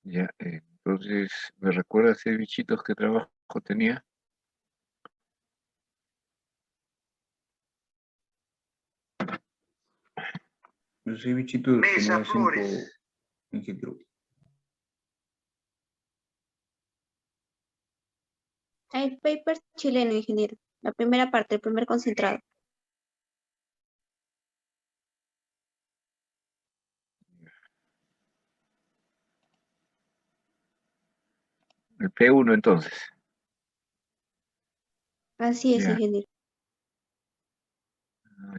Ya, entonces, ¿me recuerdas qué bichitos qué trabajo tenía? Yo soy bichito de Mesa Genera 5 Flores. ingeniero. El paper chileno, ingeniero. La primera parte, el primer concentrado. El P1 entonces. Así es, Ya, ingeniero.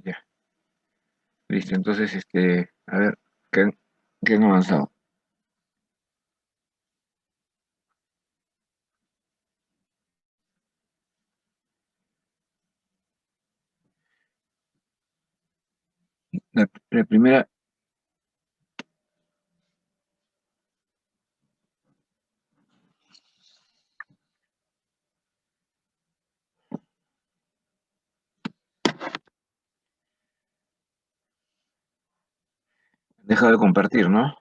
ya. Listo, entonces, a ver, ¿qué han avanzado? La primera, deja de compartir, ¿no?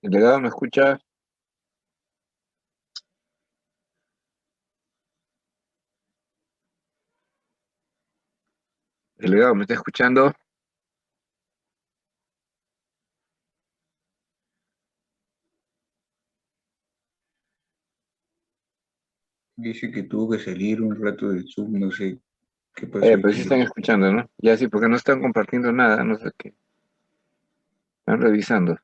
¿El delegado me escucha? ¿El delegado me está escuchando? Dice que tuvo que salir un rato del Zoom, no sé qué pasó, Pero sí están ingeniero. escuchando, ¿no? Ya sí, porque no están compartiendo nada, no sé qué. Están revisando.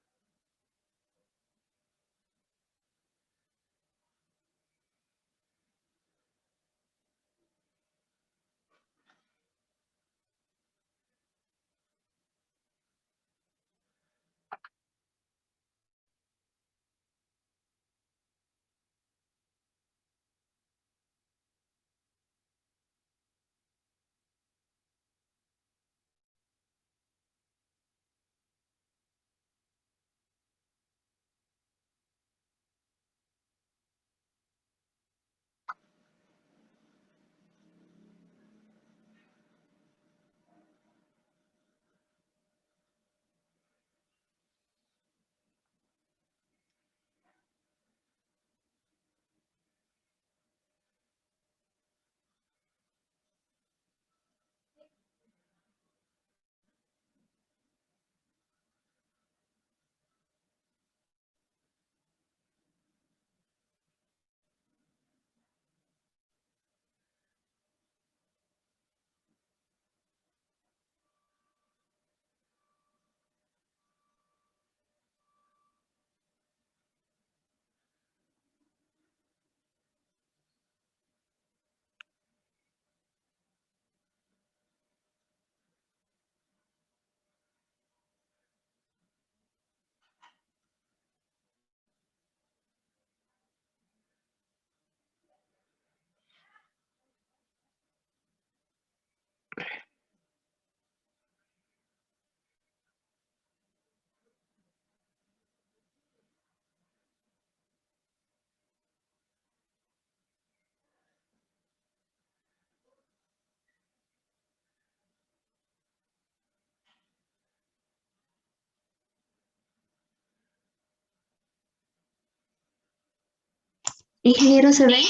Ingeniero, ¿se ve?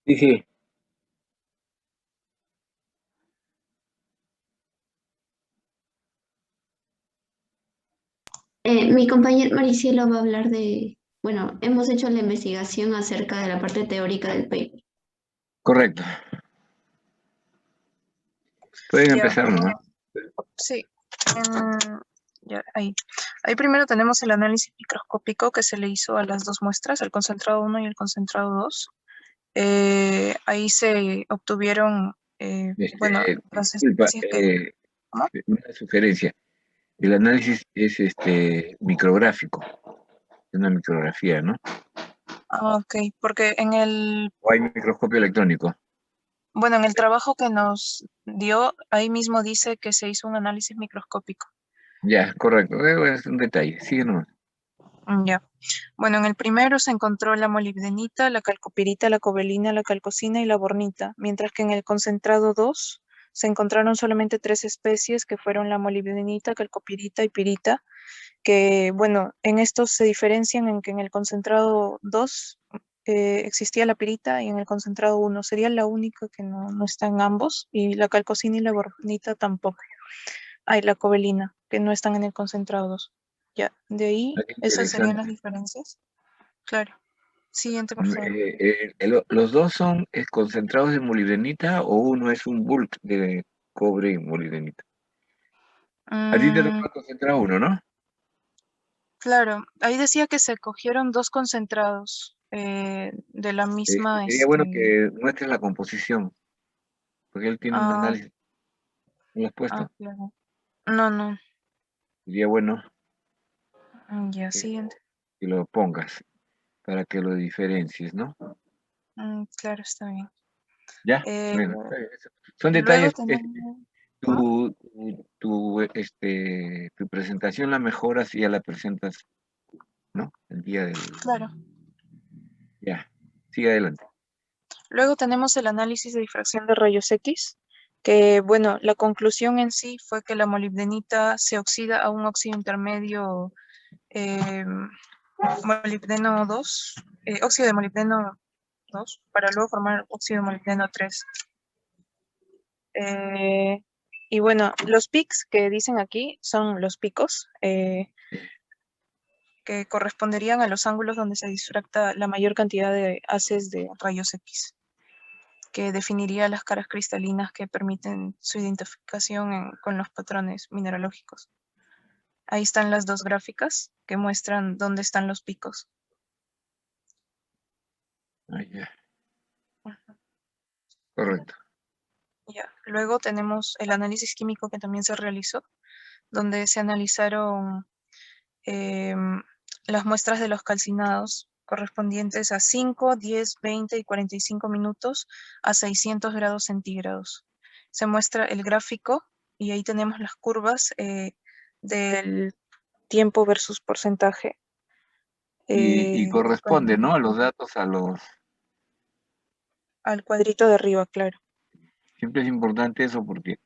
Sí, sí. Mi compañero Maricielo va a hablar de, bueno, hemos hecho la investigación acerca de la parte teórica del paper. Correcto. Pueden Ya, empezar, ¿no? sí. Ya, ahí. Ahí primero tenemos el análisis microscópico que se le hizo a las dos muestras, el concentrado 1 y el concentrado 2. Ahí se obtuvieron Bueno, las Disculpa, especies que... ¿Cómo? una sugerencia. El análisis es micrográfico, es una micrografía, ¿no? Ah, ok, porque O hay microscopio electrónico. bueno, en el trabajo que nos dio, ahí mismo dice que se hizo un análisis microscópico. Ya, correcto. Bueno, es un detalle. Sigue nomás. Ya. Bueno, en el primero se encontró la molibdenita, la calcopirita, la cobalina, la calcosina y la bornita, mientras que en el concentrado 2 se encontraron solamente 3 especies que fueron la molibdenita, calcopirita y pirita, que bueno, en estos se diferencian en que en el concentrado 2 existía la pirita y en el concentrado 1 sería la única que no está en ambos, y la calcosina y la bornita tampoco. Hay la cobalina, que no están en el concentrado 2. Ya, de ahí, Qué esas serían las interesante. diferencias. Claro. Siguiente, por favor. ¿Los dos son concentrados de molibdenita o uno es un bulk de cobre y molibdenita? A ti te Mm, tocó concentrar uno, ¿no? claro, ahí decía que se cogieron 2 concentrados de la misma, Sería bueno que muestres la composición, porque él tiene un ah, análisis. ¿No lo has puesto? claro. No, no, Sería bueno ya, que, siguiente. que lo pongas para que lo diferencies, ¿no? Claro, está bien. Ya, Eh, bueno, está bien, son luego detalles. tenemos, ¿cómo? Tu presentación la mejoras y ya la presentas, ¿no? El día del... Claro. Ya, sigue adelante. Luego tenemos el análisis de difracción de rayos X, que bueno, la conclusión en sí fue que la molibdenita se oxida a un óxido intermedio eh, molibdeno 2, óxido de molibdeno 2, para luego formar óxido de molibdeno 3. Y bueno, los peaks que dicen aquí son los picos, que corresponderían a los ángulos donde se difracta la mayor cantidad de haces de rayos X, que definiría las caras cristalinas que permiten su identificación con los patrones mineralógicos. Ahí están las dos gráficas que muestran dónde están los picos. Ah, ya. Correcto. Ya. Luego tenemos el análisis químico que también se realizó, donde se analizaron las muestras de los calcinados correspondientes a 5, 10, 20 y 45 minutos a 600 grados centígrados. Se muestra el gráfico y ahí tenemos las curvas del tiempo versus porcentaje. Y corresponde, ¿no? Los datos a los... Al cuadrito de arriba, claro. Siempre es importante eso porque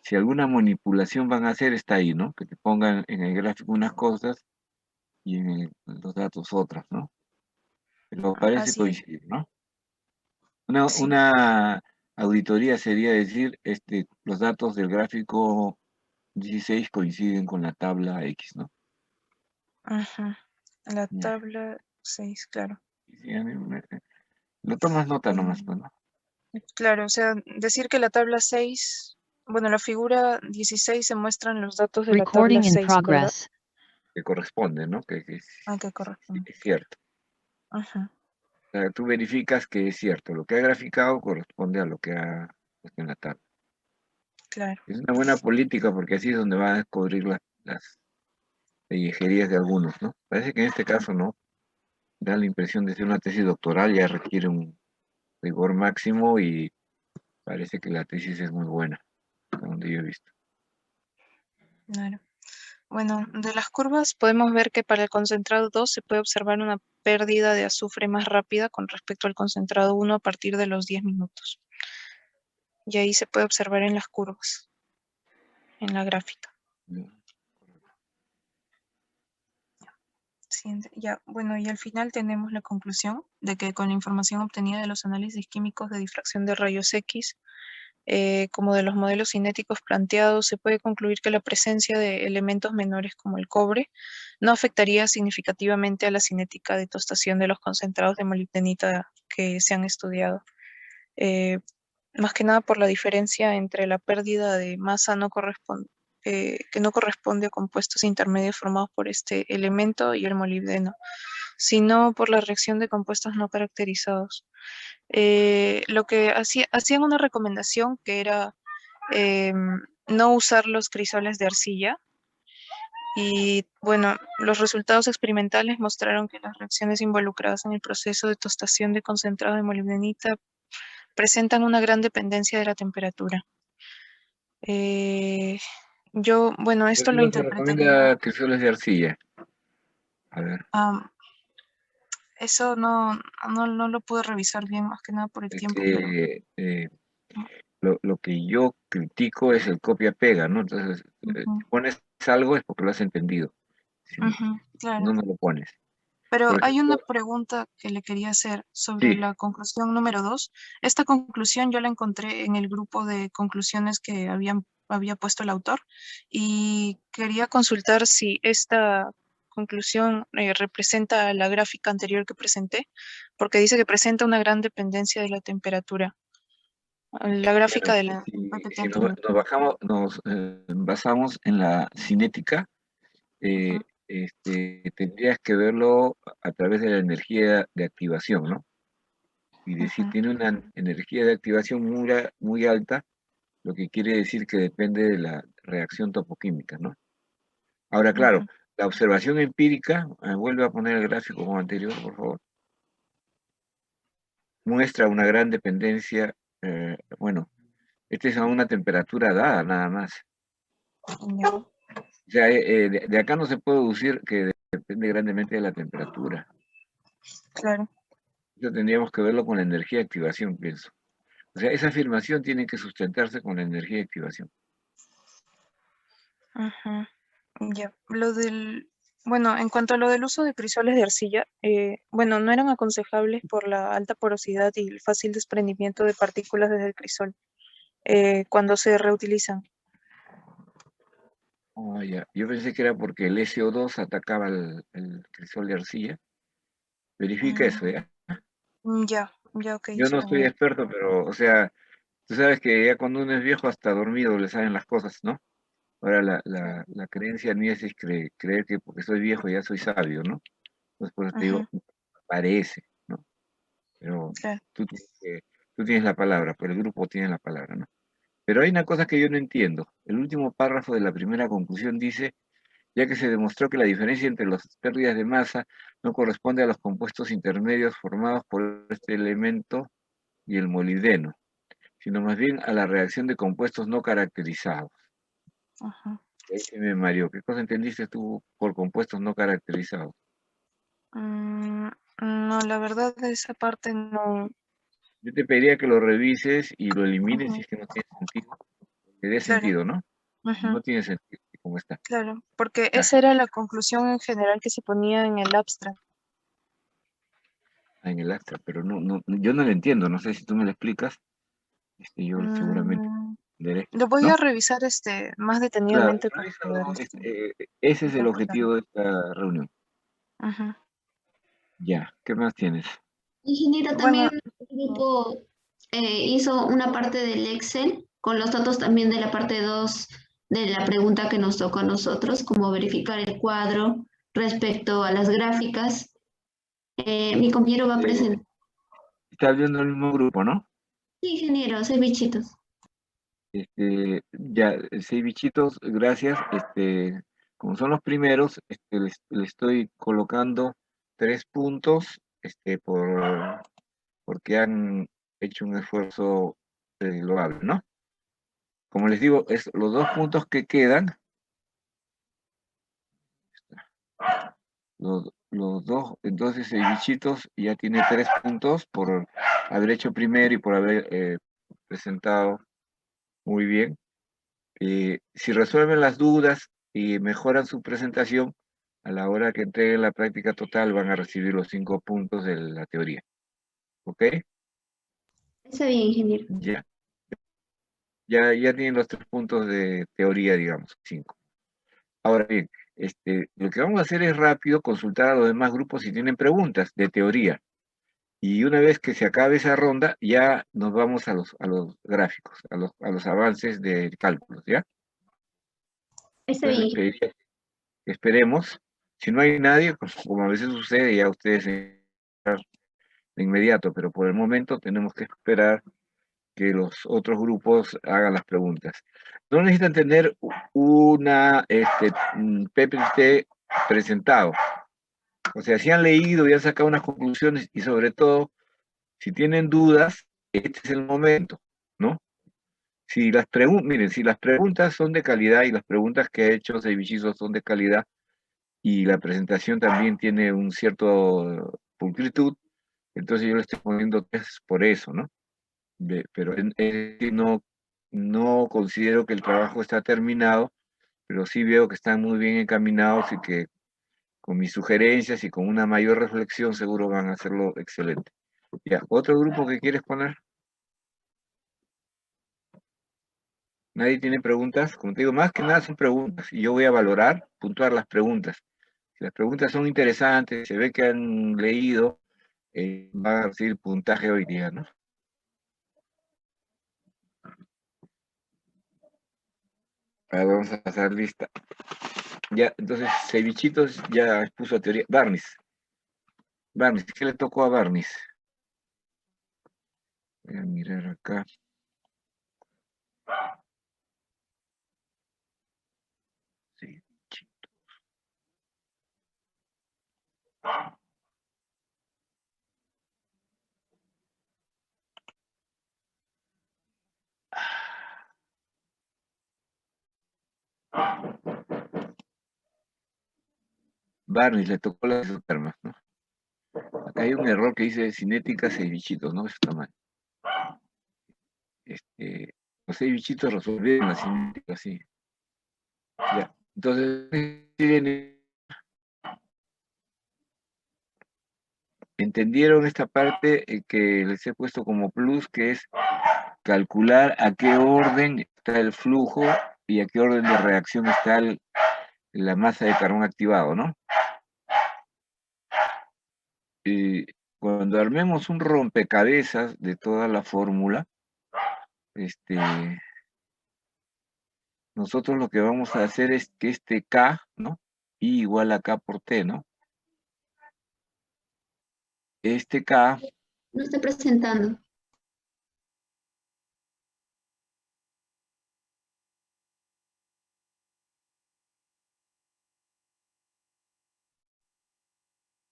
si alguna manipulación van a hacer, está ahí, ¿no? Que te pongan en el gráfico unas cosas y en los datos otras, ¿no? Pero parece Así es, coincidir, ¿no? Una, sí. una auditoría sería decir, los datos del gráfico 16 coinciden con la tabla X, ¿no? Ajá. La Ya. tabla 6, claro. Sí, lo tomas nota nomás, pues, Eh, ¿no? claro, o sea, decir que la tabla 6, bueno, la figura 16 se muestran los datos de la tabla Recording in 6, ¿verdad? progress. Que corresponde, ¿no? Ah, que corresponde. Es cierto. Ajá, O sea, tú verificas que es cierto. Lo que ha graficado corresponde a lo que ha puesto en la tabla. claro. Es una buena política porque así es donde van a descubrir las pellejerías de algunos, ¿no? Parece que en este caso no. Da la impresión de ser una tesis doctoral, ya requiere un rigor máximo y parece que la tesis es muy buena, hasta donde yo he visto. Claro. Bueno, de las curvas podemos ver que para el concentrado 2 se puede observar una pérdida de azufre más rápida con respecto al concentrado 1 a partir de los 10 minutos. Y ahí se puede observar en las curvas, en la gráfica. Siguiente. Ya, bueno, y al final tenemos la conclusión de que con la información obtenida de los análisis químicos de difracción de rayos X, como de los modelos cinéticos planteados, se puede concluir que la presencia de elementos menores como el cobre no afectaría significativamente a la cinética de tostación de los concentrados de molibdenita que se han estudiado. Eh, Más que nada por la diferencia entre la pérdida de masa no que no corresponde a compuestos intermedios formados por este elemento y el molibdeno, sino por la reacción de compuestos no caracterizados. Lo que hacían una recomendación que era no usar los crisoles de arcilla. Y bueno, los resultados experimentales mostraron que las reacciones involucradas en el proceso de tostación de concentrado de molibdenita presentan una gran dependencia de la temperatura. Bueno, esto lo No se interpretaría. recomienda crisoles de arcilla. A ver, Eso no lo pude revisar bien, más que nada por el es tiempo, pero que lo que yo critico es el copia-pega, ¿no? Entonces, ujú, si pones algo es porque lo has entendido. Si claro. no, no lo pones. Pero Por hay una ejemplo, pregunta que le quería hacer sobre sí, la conclusión número 2. Esta conclusión yo la encontré en el grupo de conclusiones que había puesto el autor y quería consultar si esta conclusión representa la gráfica anterior que presenté, porque dice que presenta una gran dependencia de la temperatura. La gráfica bueno, de la PPT si anterior. nos basamos en la cinética, Ujú, tendrías que verlo a través de la energía de activación, ¿no? Y decir, ujú, tiene una energía de activación muy alta, lo que quiere decir que depende de la reacción topoquímica, ¿no? Ahora, claro, ujú. la observación empírica, vuelve a poner el gráfico como anterior, por favor, muestra una gran dependencia, bueno, esta es a una temperatura dada nada más. Ya, O sea, de acá no se puede deducir que depende grandemente de la temperatura. claro. Eso tendríamos que verlo con la energía de activación, pienso. O sea, esa afirmación tiene que sustentarse con la energía de activación. Ujú. Ya, bueno, en cuanto a lo del uso de crisoles de arcilla, bueno, no eran aconsejables por la alta porosidad y el fácil desprendimiento de partículas desde el crisol cuando se reutilizan. Oh, ya. Yo pensé que era porque el SO2 atacaba el crisol de arcilla. Verifica eso, Mm, ¿ya? ya, ok, Yo no está soy bien. experto, pero, o sea, tú sabes que ya cuando uno es viejo hasta dormido le saben las cosas, ¿no? Ahora Claro. la creencia mía es creer que porque soy viejo ya soy sabio, ¿no? Entonces por eso te Ujú, digo, parece, ¿no? Pero claro. tú, tú tienes la palabra, pero el grupo tiene la palabra, ¿no? Pero hay una cosa que yo no entiendo. El último párrafo de la primera conclusión dice, ya que se demostró que la diferencia entre las pérdidas de masa no corresponde a los compuestos intermedios formados por este elemento y el molibdeno, sino más bien a la reacción de compuestos no caracterizados. Ujú. Dime, Mario, ¿qué cosa entendiste tú por compuestos no caracterizados? Mm, no, la verdad de esa parte no. Yo te pediría que lo revises y lo elimines si Ujú, es que no tiene sentido. Que dé claro. sentido, ¿no? Ujú, No tiene sentido como está. claro, porque Ya, esa era la conclusión en general que se ponía en el abstract. en el acta, pero yo no lo entiendo. No sé si tú me lo explicas. Yo seguramente Mm, entenderé, lo voy ¿no? a revisar más Claro, detenidamente para poder revísalo, ese es el interpretarlo. objetivo de esta reunión. Ujú. Ya, ¿qué más tienes? Ingeniero, Bueno, también el grupo hizo una parte del Excel con los datos también de la parte 2 de la pregunta que nos tocó a nosotros, como verificar el cuadro respecto a las gráficas. Mi compañero va a Eh, presentar. Estás viendo el mismo grupo, ¿no? Sí, ingeniero, soy bichitos. Ya, seis bichitos, gracias. Como son los primeros, le estoy colocando 3 puntos, porque han hecho un esfuerzo loable, ¿no? Como les digo, es los 2 puntos que quedan, los dos, entonces el bichitos ya tiene 3 puntos por haber hecho primero y por haber presentado muy bien. Si resuelven las dudas y mejoran su presentación, a la hora que entreguen la práctica total van a recibir los 5 puntos de la teoría. ¿Ok? Está bien, ingeniero. Ya, ya tienen los 3 puntos de teoría, digamos, 5. Ahora bien, lo que vamos a hacer es rápido consultar a los demás grupos si tienen preguntas de teoría. Y una vez que se acabe esa ronda, ya nos vamos a los gráficos, a los avances de cálculos, ¿ya? Está Entonces les bien. pediría que esperemos. Si no hay nadie, como a veces sucede, ya ustedes de inmediato, pero por el momento tenemos que esperar que los otros grupos hagan las preguntas. No necesitan tener una PPT presentado. O sea, si han leído y han sacado unas conclusiones y sobre todo, si tienen dudas, este es el momento, ¿no? Si las miren, si las preguntas son de calidad y las preguntas que ha hecho Seibichizo son de calidad y la presentación también tiene un cierto pulcritud, entonces yo le estoy poniendo 3 por eso, ¿no? Pero no, no considero que el trabajo está terminado, pero sí veo que están muy bien encaminados y que con mis sugerencias y con una mayor reflexión seguro van a hacerlo excelente. Ya, ¿otro grupo que quieres poner? ¿Nadie tiene preguntas? Como te digo, más que nada son preguntas y yo voy a valorar, puntuar las preguntas. Si las preguntas son interesantes, se ve que han leído, va a recibir puntaje hoy día, ¿no? Ahora vamos a pasar lista. Ya, entonces, Cevichitos ya expuso teoría. Barnis, ¿qué le tocó a Barnis? Voy a mirar acá. Cevichito. Barnis le tocó las isotermas, ¿no? Acá hay un error que dice cinética cevichitos, ¿no? Eso está mal. Los cevichitos resolvieron la cinética, sí. Ya. Entonces, ¿entendieron esta parte que les he puesto como plus, que es calcular a qué orden está el flujo y a qué orden de reacción está la masa de carbón activado, ¿no? Cuando armemos un rompecabezas de toda la fórmula, nosotros lo que vamos a hacer es que este K, ¿no? I igual a K por T, ¿no? Este K, No está presentando.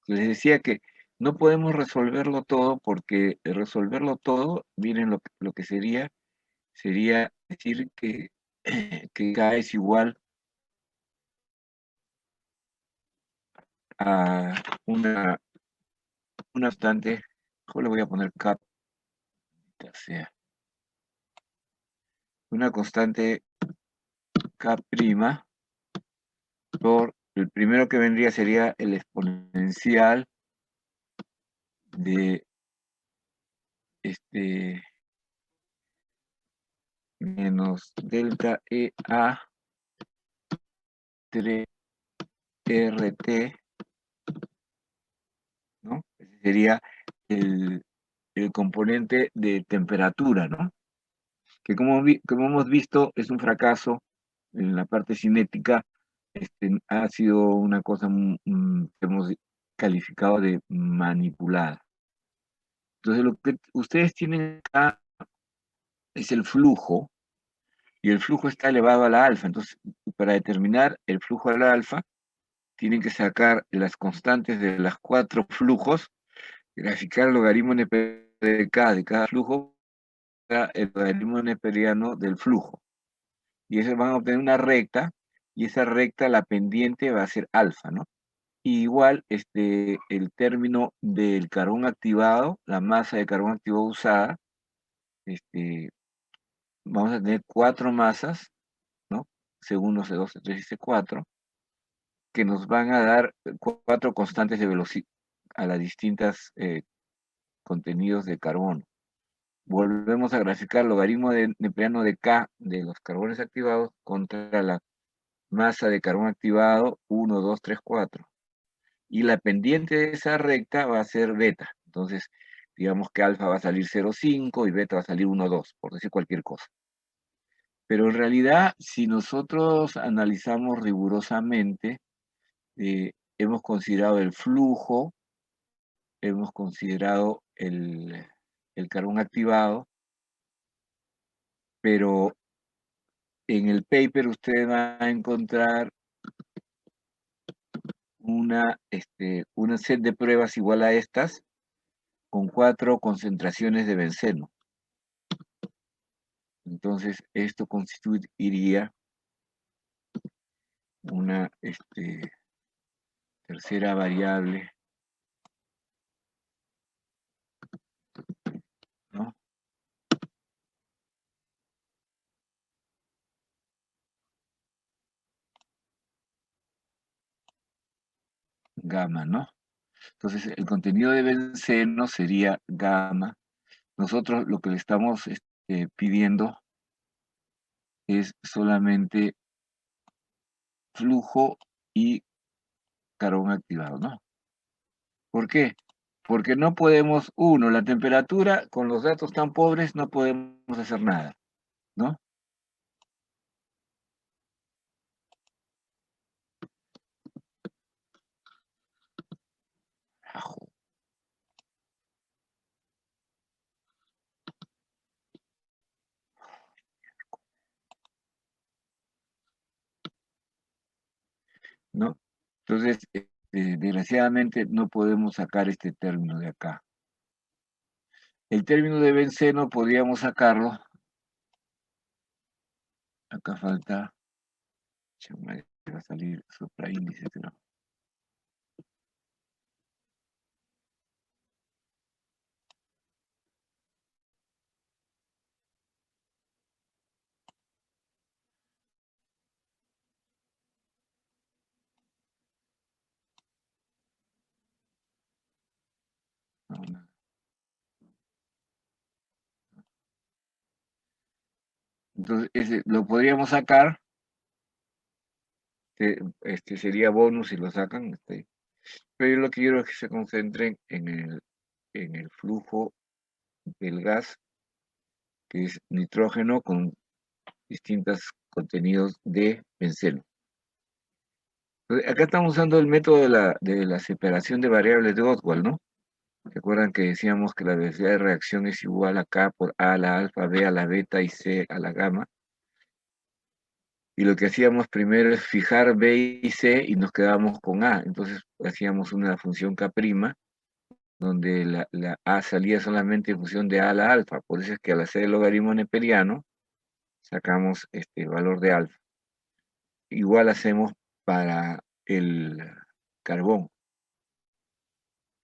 les decía que no podemos resolverlo todo porque resolverlo todo, miren lo que sería decir que K es igual a una constante, yo le voy a poner K, sea, una constante K' por el primero que vendría sería el exponencial de menos delta EA 3RT, ¿no? Ese sería el componente de temperatura, ¿no? Que como hemos visto es un fracaso en la parte cinética, ha sido una cosa que hemos calificado de manipulada. Entonces lo que ustedes tienen acá es el flujo, y el flujo está elevado a la alfa. Entonces, para determinar el flujo a la alfa, tienen que sacar las constantes de los 4 flujos, graficar el logaritmo neperiano de cada flujo, el logaritmo neperiano del flujo. Y eso van a obtener una recta, y esa recta, la pendiente va a ser alfa, ¿no? Y igual, el término del carbón activado, la masa de carbón activado usada, vamos a tener 4 masas, ¿no? C1, C2, C3 y C4, que nos van a dar 4 constantes de velocidad a las distintas contenidos de carbono. Volvemos a graficar el logaritmo neperiano de K de los carbones activados contra la masa de carbón activado 1, 2, 3, 4. Y la pendiente de esa recta va a ser beta. Entonces, digamos que alfa va a salir 0,5 y beta va a salir 1,2, por decir cualquier cosa. Pero en realidad, si nosotros analizamos rigurosamente, hemos considerado el flujo, hemos considerado el carbón activado, pero en el paper usted va a encontrar una set de pruebas igual a estas, con 4 concentraciones de benceno. Entonces, esto constituiría una tercera variable, ¿no? Gamma, ¿no? Entonces, el contenido de benceno sería gamma. Nosotros lo que le estamos pidiendo es solamente flujo y carbón activado, ¿no? ¿Por qué? Porque no podemos, la temperatura, con los datos tan pobres, no podemos hacer nada, ¿no? Ajo. ¿No? Entonces, desgraciadamente no podemos sacar este término de acá. El término de benceno podríamos sacarlo. Acá falta, va a salir supraíndice, creo. No. Entonces, ese lo podríamos sacar, sería bonus si lo sacan, pero yo lo que quiero es que se concentren en el flujo del gas, que es nitrógeno con distintos contenidos de benceno. Entonces, acá estamos usando el método de la separación de variables de Ostwald, ¿no? ¿Recuerdan que decíamos que la velocidad de reacción es igual a K por A a la alfa, B a la beta y C a la gamma? Y lo que hacíamos primero es fijar B y C y nos quedábamos con A. Entonces hacíamos una función K', donde la A salía solamente en función de A a la alfa. Por eso es que al hacer el logaritmo neperiano, sacamos este valor de alfa. Igual hacemos para el carbón.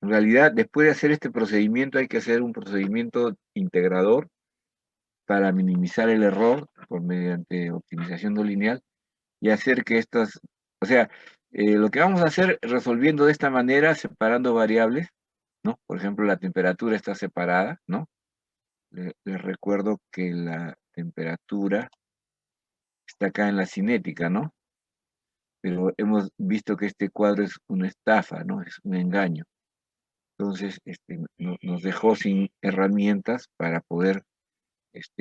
En realidad, después de hacer este procedimiento, hay que hacer un procedimiento integrador para minimizar el error mediante optimización no lineal y hacer que estas, o sea, lo que vamos a hacer resolviendo de esta manera, separando variables, ¿no? Por ejemplo, la temperatura está separada, ¿no? Les recuerdo que la temperatura está acá en la cinética, ¿no? Pero hemos visto que este cuadro es una estafa, ¿no? Es un engaño. Entonces, nos dejó sin herramientas para poder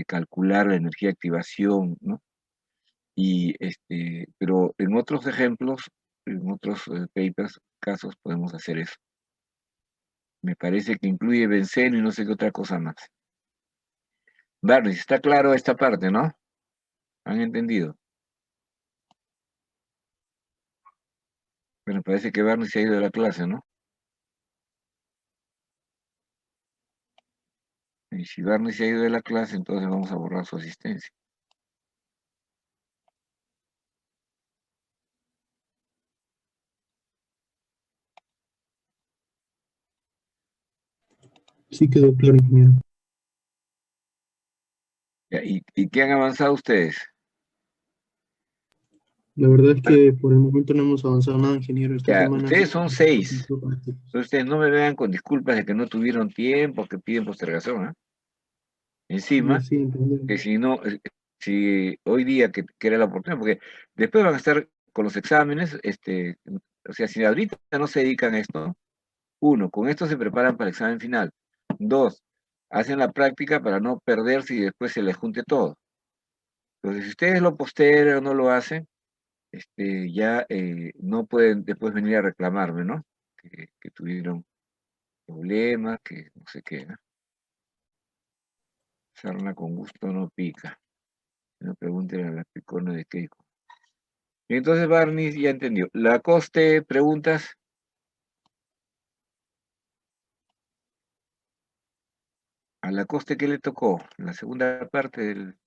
calcular la energía de activación, ¿no? Y, pero en otros ejemplos, en otros papers, casos, podemos hacer eso. Me parece que incluye benceno y no sé qué otra cosa más. Barney, está claro esta parte, ¿no? ¿Han entendido? Bueno, parece que Barney se ha ido de la clase, ¿no? Y si Barney se ha ido de la clase, entonces vamos a borrar su asistencia. Sí quedó claro, ingeniero. Ya, ¿y qué han avanzado ustedes? La verdad es que por el momento no hemos avanzado nada, ingeniero. Esta Ya, semana ustedes son 6. prácticos. Entonces ustedes no me vean con disculpas de que no tuvieron tiempo, que piden postergación, ¿ah? Encima, Sí, entendido. que si no, si hoy día que era la oportunidad, porque después van a estar con los exámenes, o sea, si ahorita no se dedican a esto, 1, con esto se preparan para el examen final. 2, hacen la práctica para no perderse y después se les junte todo. Entonces, si ustedes lo postergan o no lo hacen, ya no pueden después venir a reclamarme, ¿no? Que tuvieron problemas, que no sé qué, ¿no? Sarna con gusto no pica. No pregunten a la picona de Keiko. Y entonces Barney ya entendió. La coste, preguntas. A la coste, ¿qué le tocó? La segunda parte del...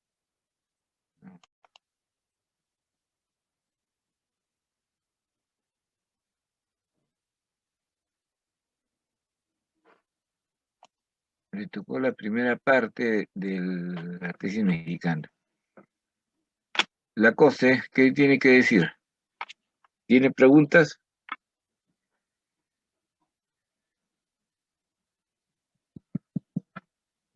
Le tocó la primera parte de la tesis mexicana. La coste, ¿qué tiene que decir? ¿Tiene preguntas?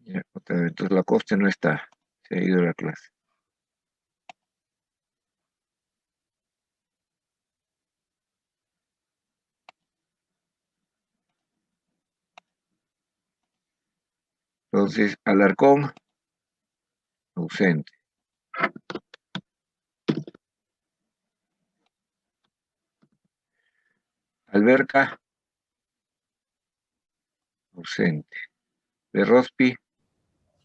Ya, otra vez. Entonces la coste no está. Se ha ido a la clase. Entonces, Alarcón, ausente. Alberca, ausente. Berrospi,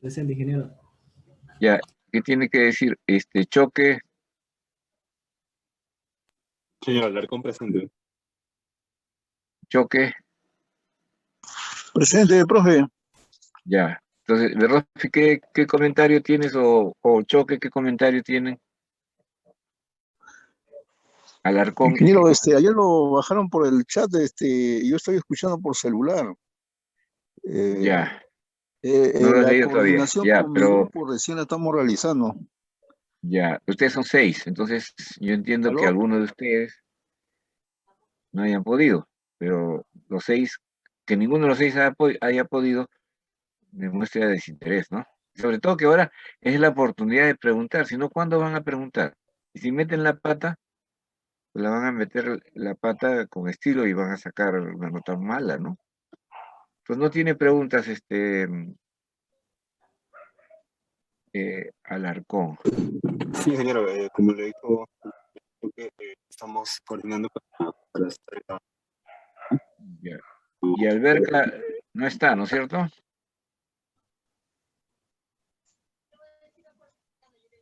Presente, ingeniero. ya, ¿qué tiene que decir? Choque, Señor Alarcón, presente. choque, Presente, profe. ya. Entonces, Berrospi, ¿qué comentario tienes? O choque, ¿qué comentario tienen? Alarcón, Ingeniero, ayer lo bajaron por el chat, y yo estoy escuchando por celular. ya, no lo has La leído todavía, coordinación ya, con mi pero grupo recién la estamos realizando. ya, ustedes son 6, entonces yo entiendo que ¿Aló? algunos de ustedes no hayan podido, pero los 6, que ninguno de los 6 haya podido, demuestra desinterés, ¿no? Sobre todo que ahora es la oportunidad de preguntar, si no, ¿cuándo van a preguntar? Y si meten la pata, pues la van a meter la pata con estilo y van a sacar una nota mala, ¿no? Pues no tiene preguntas, Alarcón. Sí, ingeniero, como le dijo, creo que estamos coordinando para estar Ya. Y Alberca no está, ¿no es cierto?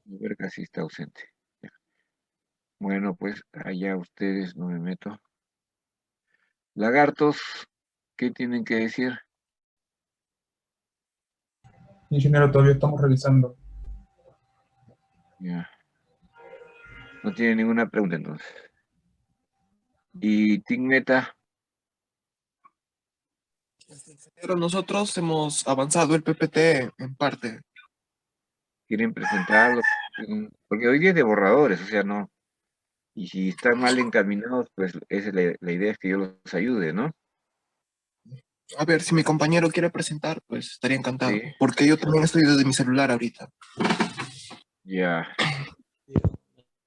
Alberca sí está ausente. Ya. Bueno, pues allá ustedes, no me meto. Lagartos, ¿qué tienen que decir? Ingeniero, todavía estamos revisando. Ya. No tiene ninguna pregunta entonces. Y Tigneta, Pero nosotros hemos avanzado el PPT en parte. ¿quieren presentarlo? Porque hoy día es de borradores, o sea, no. Y si están mal encaminados, pues esa es la idea es que yo los ayude, ¿no? A ver, si mi compañero quiere presentar, pues estaría encantado. Sí, Porque yo también estoy desde mi celular ahorita. ya.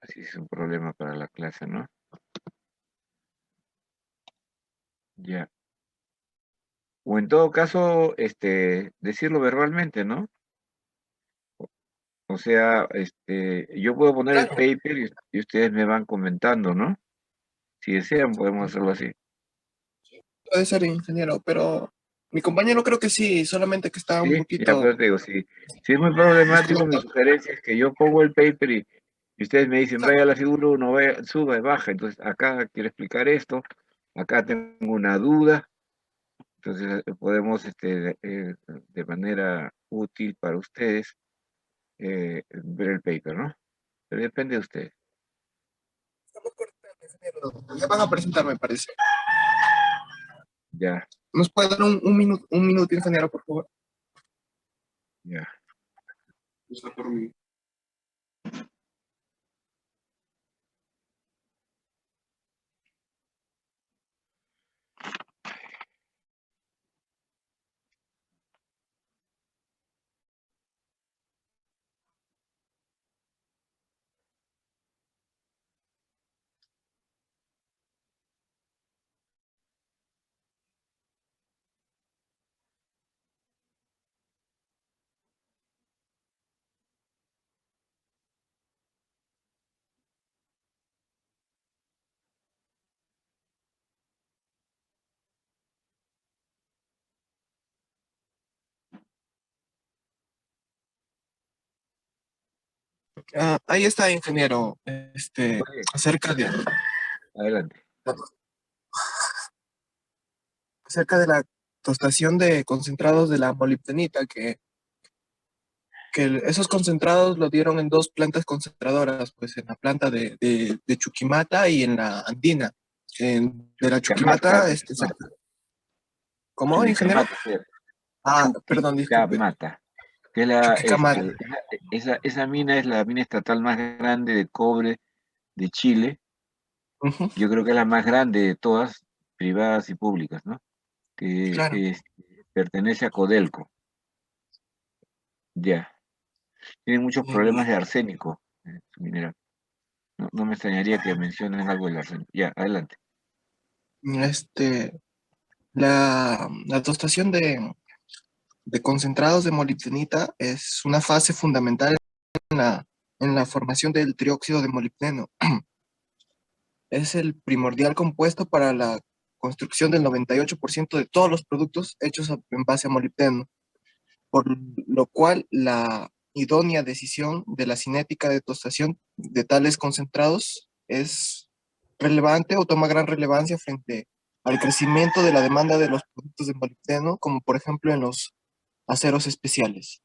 Así es un problema para la clase, ¿no? Ya. O en todo caso, decirlo verbalmente, ¿no? O sea, yo puedo poner el Claro, paper y ustedes me van comentando, ¿no? Si desean, podemos hacerlo así. puede ser ingeniero, pero mi compañero creo que sí, solamente que está un Sí, ya poquito pues te digo, si es muy problemático, mi desconectado. sugerencia es que yo pongo el paper y ustedes me dicen, vaya a la figura 1, vaya, suba y baja. Entonces, acá quiero explicar esto, acá tengo una duda. Entonces, podemos, de manera útil para ustedes, ver el paper, ¿no? Pero depende de ustedes. Estamos cortando, ingeniero. Ya van a presentar, me parece. Ya, ¿Nos puede dar un minuto, ingeniero, por favor? ya. Está por mí. Ahí está, ingeniero, Oye, acerca de, adelante. acerca de la tostación de concentrados de la molibdenita, esos concentrados lo dieron en dos plantas concentradoras, pues en la planta de Chuquimata y en la Andina. De la Chuquicamata, Chuquimata, no, ¿cómo, ingeniero? Chuquicamata, sí, Perdón, disculpe. Chuquicamata, que es la, Chuquicamata. esa mina es la mina estatal más grande de cobre de Chile. Ujú, Yo creo que es la más grande de todas, privadas y públicas, ¿no? Que claro. pertenece a Codelco. Ya. Tiene muchos problemas de arsénico, su mineral. No, no me extrañaría que mencionen algo del arsénico. Ya, adelante. Este, la tostación de concentrados de molibdenita es una fase fundamental en la formación del trióxido de molibdeno. Es el primordial compuesto para la construcción del 98% de todos los productos hechos en base a molibdeno, por lo cual la idónea decisión de la cinética de tostación de tales concentrados es relevante o toma gran relevancia frente al crecimiento de la demanda de los productos de molibdeno, como por ejemplo en los aceros especiales.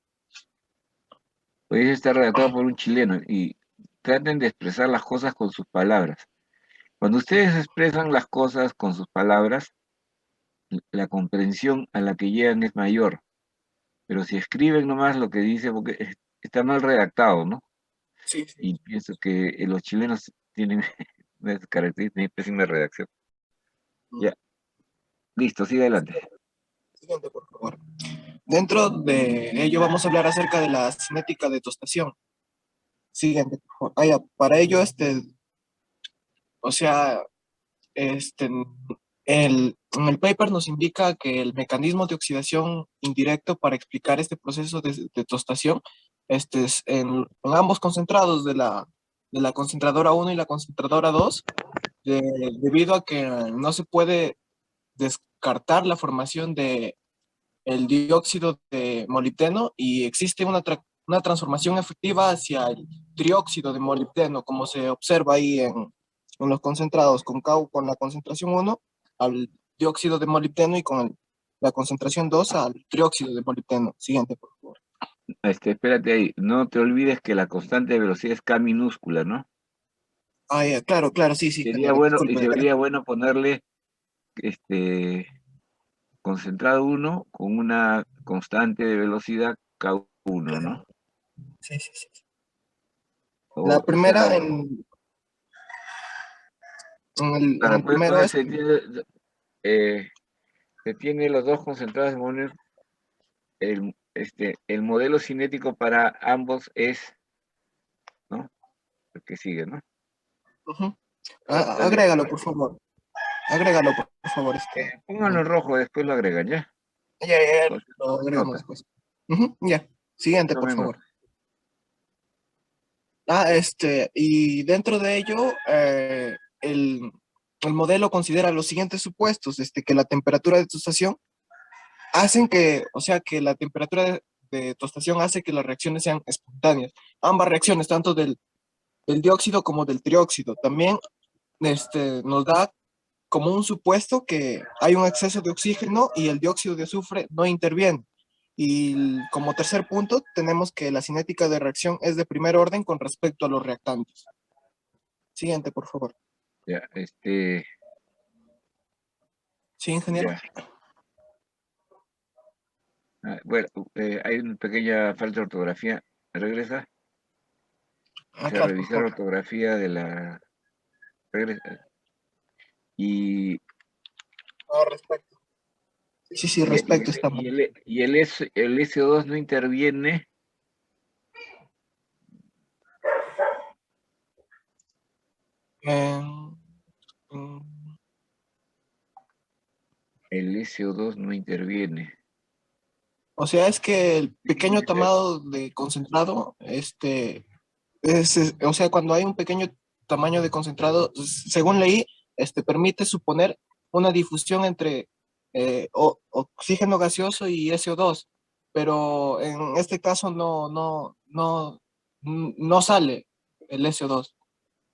Hoy está redactado por un chileno y traten de expresar las cosas con sus palabras. Cuando ustedes expresan las cosas con sus palabras, la comprensión a la que llegan es mayor. Pero si escriben nomás lo que dice, porque está mal redactado, ¿no? Sí, sí. Y pienso que los chilenos tienen una característica de pésima redacción. Ya, listo, sigue adelante. Siguiente, por favor. Dentro de ello vamos a hablar acerca de la cinética de tostación. Siguiente, por favor. Ya, para ello, o sea, este, en el paper nos indica que el mecanismo de oxidación indirecto para explicar este proceso de tostación es en ambos concentrados de la concentradora 1 y la concentradora 2, debido a que no se puede descartar la formación de el dióxido de molibdeno y existe una transformación efectiva hacia el trióxido de molibdeno, como se observa ahí en los concentrados, con la concentración 1 al dióxido de molibdeno y con la concentración 2 al trióxido de molibdeno. Siguiente, por favor. Espérate ahí, no te olvides que la constante de velocidad es K minúscula, ¿no? Ya, claro, claro, sí, sí, Sería ingeniero, bueno, y disculpe. sería bueno ponerle concentrado 1 con una constante de velocidad K1, ¿no? Sí, sí, sí. La O sea, primera en claro, el puedes primero poner, es, se tiene los dos concentrados de moner, el modelo cinético para ambos es, ¿no? El que sigue, ¿no? ujú. Dale, Agrégalo, por favor. Agrégalo, por favor. pónganlo en rojo, después lo agregan, ¿ya? Ya, Entonces, lo tomen agregamos nota, después. Ujú, ya. Siguiente, por tomen favor. nota. Y dentro de ello, el modelo considera los siguientes supuestos, que la temperatura de tostación o sea, que la temperatura de tostación hace que las reacciones sean espontáneas. Ambas reacciones, tanto del dióxido como del trióxido. También, nos da como un supuesto que hay un exceso de oxígeno y el dióxido de azufre no interviene. Y como tercer punto, tenemos que la cinética de reacción es de primer orden con respecto a los reactantes. Siguiente, por favor. Ya, Sí, ingeniero. ya. Bueno, hay una pequeña falta de ortografía. ¿Regresa? O sea, Claro, por revisar favor. ortografía de la... Regresa. Y, Respecto. Sí, sí, respecto estamos. el SO2 no interviene. Em, mm, El SO2 no interviene. o sea, es que el pequeño tomado de concentrado, o sea, cuando hay un pequeño tamaño de concentrado, según leí, permite suponer una difusión entre oxígeno gaseoso y SO2, pero en este caso no no sale el SO2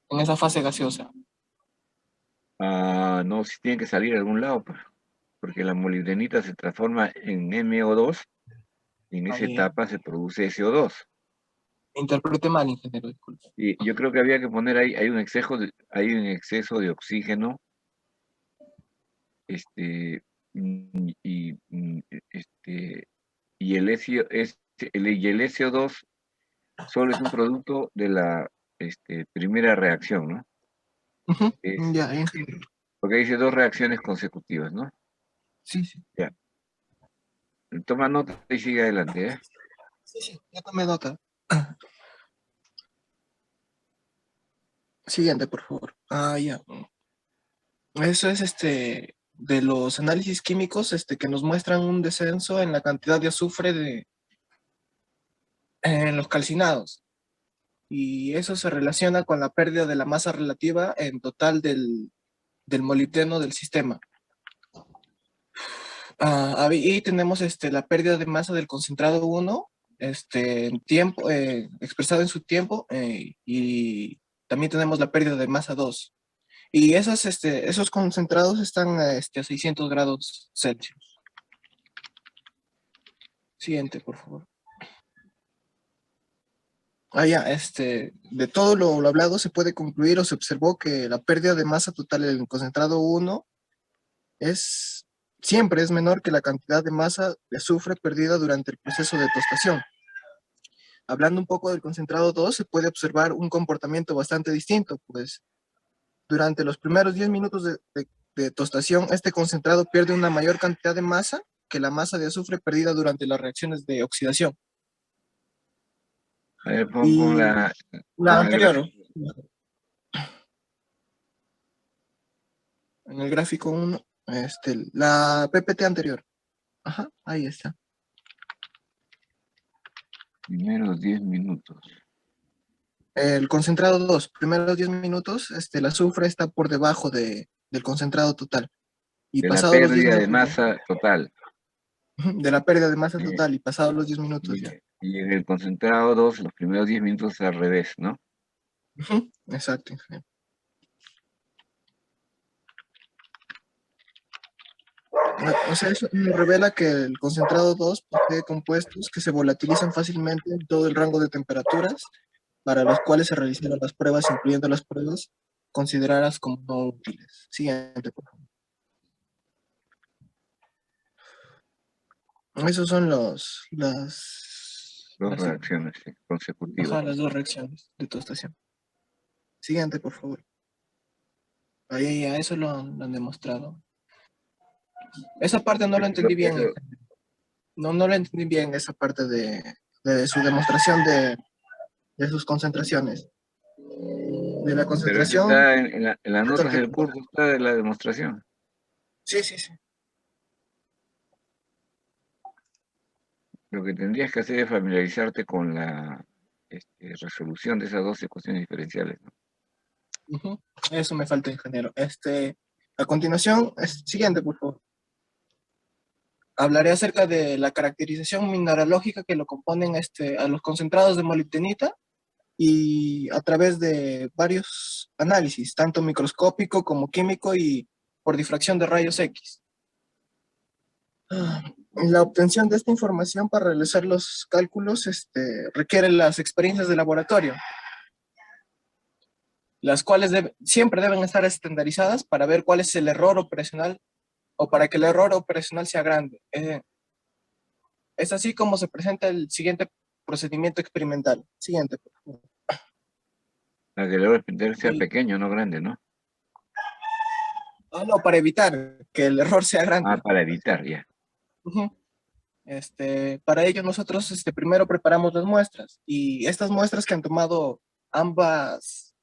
en esa fase gaseosa. No, si tiene que salir a algún lado, pues, porque la molibdenita se transforma en MO2 y en esa Ahí, etapa se produce SO2. interprete mal, ingeniero, disculpe. Y yo creo que había que poner ahí, hay un exceso de oxígeno, y el SO2 solo es un producto de la primera reacción, ¿no? Ujú, Es- ya, ingeniero. porque dice 2 reacciones consecutivas, ¿no? Sí, sí. Ya. Toma nota y sigue adelante, ¿eh? Sí, sí, ya tomé nota. Siguiente, por favor. Ya. Eso es de los análisis químicos que nos muestran un descenso en la cantidad de azufre en los calcinados. Y eso se relaciona con la pérdida de la masa relativa en total del molibdeno del sistema. Y tenemos la pérdida de masa del concentrado 1 en tiempo, expresado en su tiempo, y también tenemos la pérdida de masa 2. Y esos concentrados están a 600 grados Celsius. Siguiente, por favor. De todo lo hablado se puede concluir o se observó que la pérdida de masa total en el concentrado 1 siempre es menor que la cantidad de masa de azufre perdida durante el proceso de tostación. Hablando un poco del concentrado 2, se puede observar un comportamiento bastante distinto, pues durante los primeros 10 minutos de tostación, este concentrado pierde una mayor cantidad de masa que la masa de azufre perdida durante las reacciones de oxidación. A ver, Y pon la el anterior, gráfico. en el gráfico 1, la PPT anterior. Ajá, ahí está. Primeros 10 minutos. El concentrado 2, primeros 10 minutos, el azufre está por debajo del concentrado total. Y De la pasados los 10 pérdida de minutos, masa total. de la pérdida de masa total, y pasados los 10 minutos ya. Y en el concentrado 2, los primeros 10 minutos es al revés, ¿no? Exacto, ingeniero. O sea, eso nos revela que el concentrado 2 posee compuestos que se volatilizan fácilmente en todo el rango de temperaturas para los cuales se realizaron las pruebas, incluyendo las pruebas consideradas como no útiles. Siguiente, por favor. Esos son las Reacciones consecutivas. las 2 reacciones de tostación. Siguiente, por favor. Ahí, a eso lo han demostrado. Esa parte no la entendí bien. No la entendí bien, esa parte de su demostración de sus concentraciones. De la Pero eso concentración. está en las notas del curso, está de la demostración. Sí, sí, sí. Lo que tendrías que hacer es familiarizarte con la resolución de esas 2 ecuaciones diferenciales, ¿no? Eso me falta, ingeniero. A continuación, siguiente, por favor. Hablaré acerca de la caracterización mineralógica que lo componen a los concentrados de molibdenita y a través de varios análisis, tanto microscópico como químico y por difracción de rayos X. La obtención de esta información para realizar los cálculos requiere las experiencias de laboratorio, las cuales siempre deben estar estandarizadas para ver cuál es el error operacional o para que el error operacional sea grande. Es así como se presenta el siguiente procedimiento experimental. Siguiente, por favor. Para que el error experimental sea pequeño, no grande, ¿no? No, para evitar que el error sea grande. Para evitar, ya. Para ello nosotros primero preparamos las muestras, y estas muestras que han tomado ambas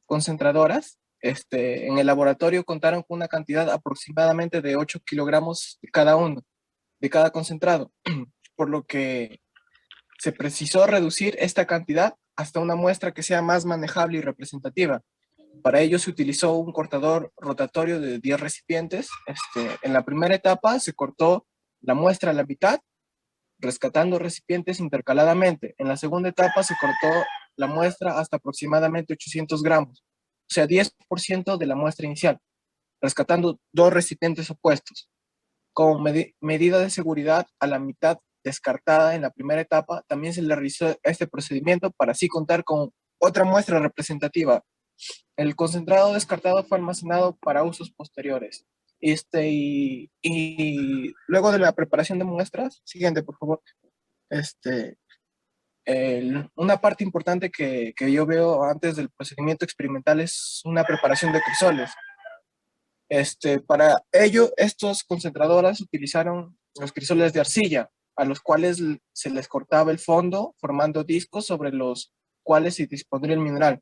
concentradoras en el laboratorio contaron con una cantidad aproximadamente de 8 kilogramos de cada uno, de cada concentrado, por lo que se precisó reducir esta cantidad hasta una muestra que sea más manejable y representativa. Para ello se utilizó un cortador rotatorio de 10 recipientes. En la primera etapa se cortó la muestra a la mitad, rescatando recipientes intercaladamente. En la segunda etapa se cortó la muestra hasta aproximadamente 800 gramos, o sea, 10% de la muestra inicial, rescatando 2 recipientes opuestos. Como medida de seguridad, a la mitad descartada en la primera etapa, también se le realizó este procedimiento para así contar con otra muestra representativa. El concentrado descartado fue almacenado para usos posteriores. Y luego de la preparación de muestras, siguiente por favor, una parte importante que yo veo antes del procedimiento experimental es una preparación de crisoles. Para ello, estos concentradoras utilizaron los crisoles de arcilla, a los cuales se les cortaba el fondo, formando discos sobre los cuales se dispondría el mineral,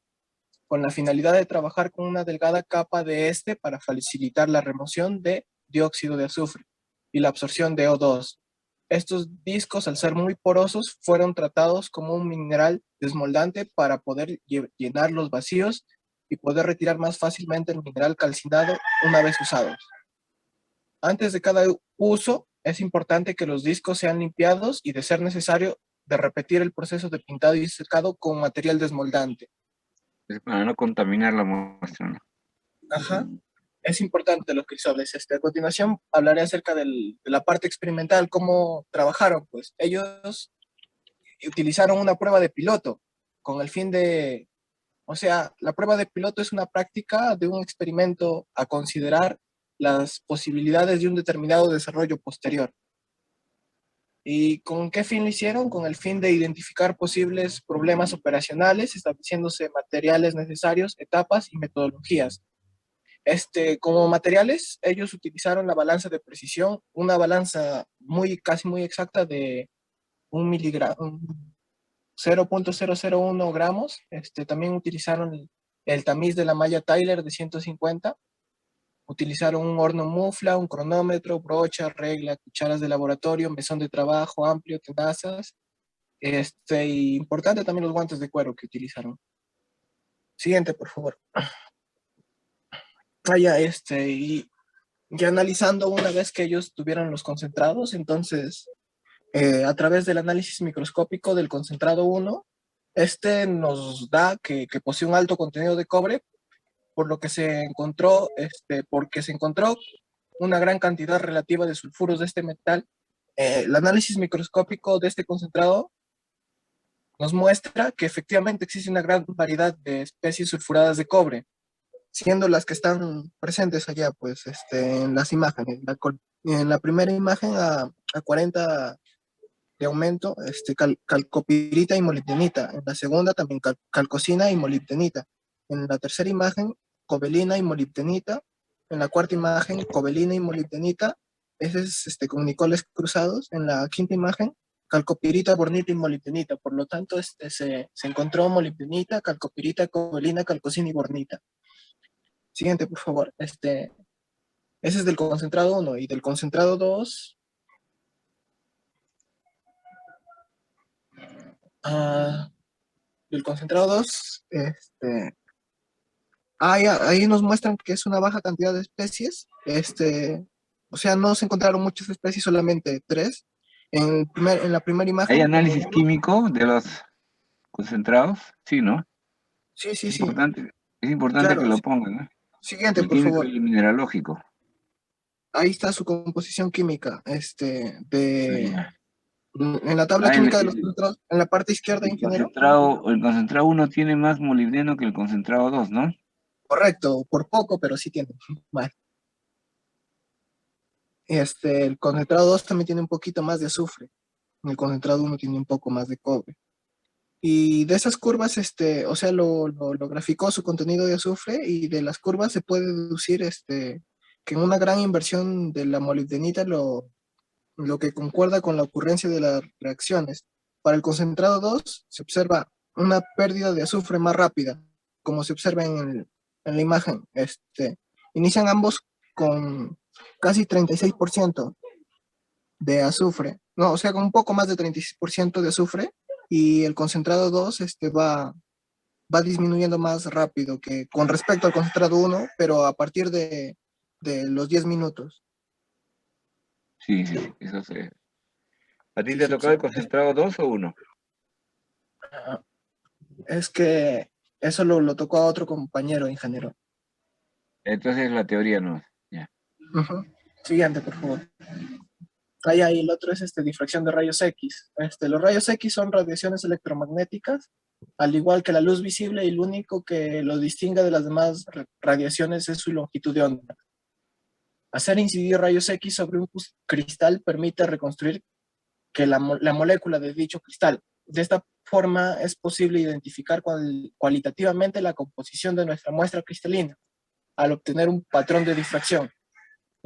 con la finalidad de trabajar con una delgada capa de para facilitar la remoción de dióxido de azufre y la absorción de O2. Estos discos, al ser muy porosos, fueron tratados como un mineral desmoldante para poder llenar los vacíos y poder retirar más fácilmente el mineral calcinado una vez usados. Antes de cada uso, es importante que los discos sean limpiados y, de ser necesario, de repetir el proceso de pintado y secado con material desmoldante. Es para no contaminar la muestra, ¿no? Ajá. Es importante los crisoles. A continuación hablaré acerca de la parte experimental, cómo trabajaron. Pues ellos utilizaron una prueba de piloto con el fin de... O sea, la prueba de piloto es una práctica de un experimento a considerar las posibilidades de un determinado desarrollo posterior. ¿Y con qué fin lo hicieron? Con el fin de identificar posibles problemas operacionales, estableciéndose materiales necesarios, etapas y metodologías. Como materiales, ellos utilizaron la balanza de precisión, una balanza casi muy exacta de 1 miligramo, 0.001 gramos. También utilizaron el tamiz de la malla Tyler de 150. Utilizaron un horno mufla, un cronómetro, brocha, regla, cucharas de laboratorio, mesón de trabajo amplio, tenazas. Y importante también los guantes de cuero que utilizaron. Siguiente, por favor. Y analizando una vez que ellos tuvieron los concentrados, entonces, a través del análisis microscópico del concentrado 1, nos da que posee un alto contenido de cobre, por lo que se encontró, porque se encontró una gran cantidad relativa de sulfuros de este metal. El análisis microscópico de este concentrado nos muestra que efectivamente existe una gran variedad de especies sulfuradas de cobre, siendo las que están presentes allá, pues, en las imágenes. En la primera imagen a 40 de aumento, calcopirita y molibdenita. En la segunda también calcosina y molibdenita. En la tercera imagen, cobelina y molibdenita. En la cuarta imagen, cobelina y molibdenita. Ese es con nicoles cruzados. En la quinta imagen, calcopirita, bornita y molibdenita. Por lo tanto, se encontró molibdenita, calcopirita, cobelina, calcosina y bornita. Siguiente, por favor. Ese es del concentrado 1 y del concentrado 2. Del concentrado 2, ahí nos muestran que es una baja cantidad de especies. O sea, no se encontraron muchas especies, solamente 3. En la primera imagen. ¿Hay análisis químico de los concentrados? Sí, ¿no? Sí. Es importante Claro, que lo pongan, ¿no? Siguiente, El por químico favor. y el mineralógico. Ahí está su composición química. Sí. En la tabla química de los concentrados, en la parte izquierda, ingeniero. El concentrado 1 tiene más molibdeno que el concentrado 2, ¿no? Correcto, por poco, pero sí tiene. Vale. El concentrado 2 también tiene un poquito más de azufre. El concentrado 1 tiene un poco más de cobre. Y de esas curvas, o sea, lo graficó su contenido de azufre, y de las curvas se puede deducir que en una gran inversión de la molibdenita, lo que concuerda con la ocurrencia de las reacciones. Para el concentrado 2 se observa una pérdida de azufre más rápida, como se observa en la imagen. Inician ambos con casi 36% de azufre, no, o sea, con un poco más de 36% de azufre, y el concentrado 2 va disminuyendo más rápido que con respecto al concentrado 1, pero a partir de los 10 minutos. Sí, eso se... ¿A ti te ha tocado el concentrado 2 o 1? es que eso lo tocó a otro compañero, ingeniero. Entonces la teoría no. Ya. Ujú. Siguiente, por favor. Ahí el otro es difracción de rayos X. Los rayos X son radiaciones electromagnéticas, al igual que la luz visible, y lo único que lo distingue de las demás radiaciones es su longitud de onda. Hacer incidir rayos X sobre un cristal permite reconstruir la molécula de dicho cristal. De esta forma es posible identificar cualitativamente la composición de nuestra muestra cristalina al obtener un patrón de difracción.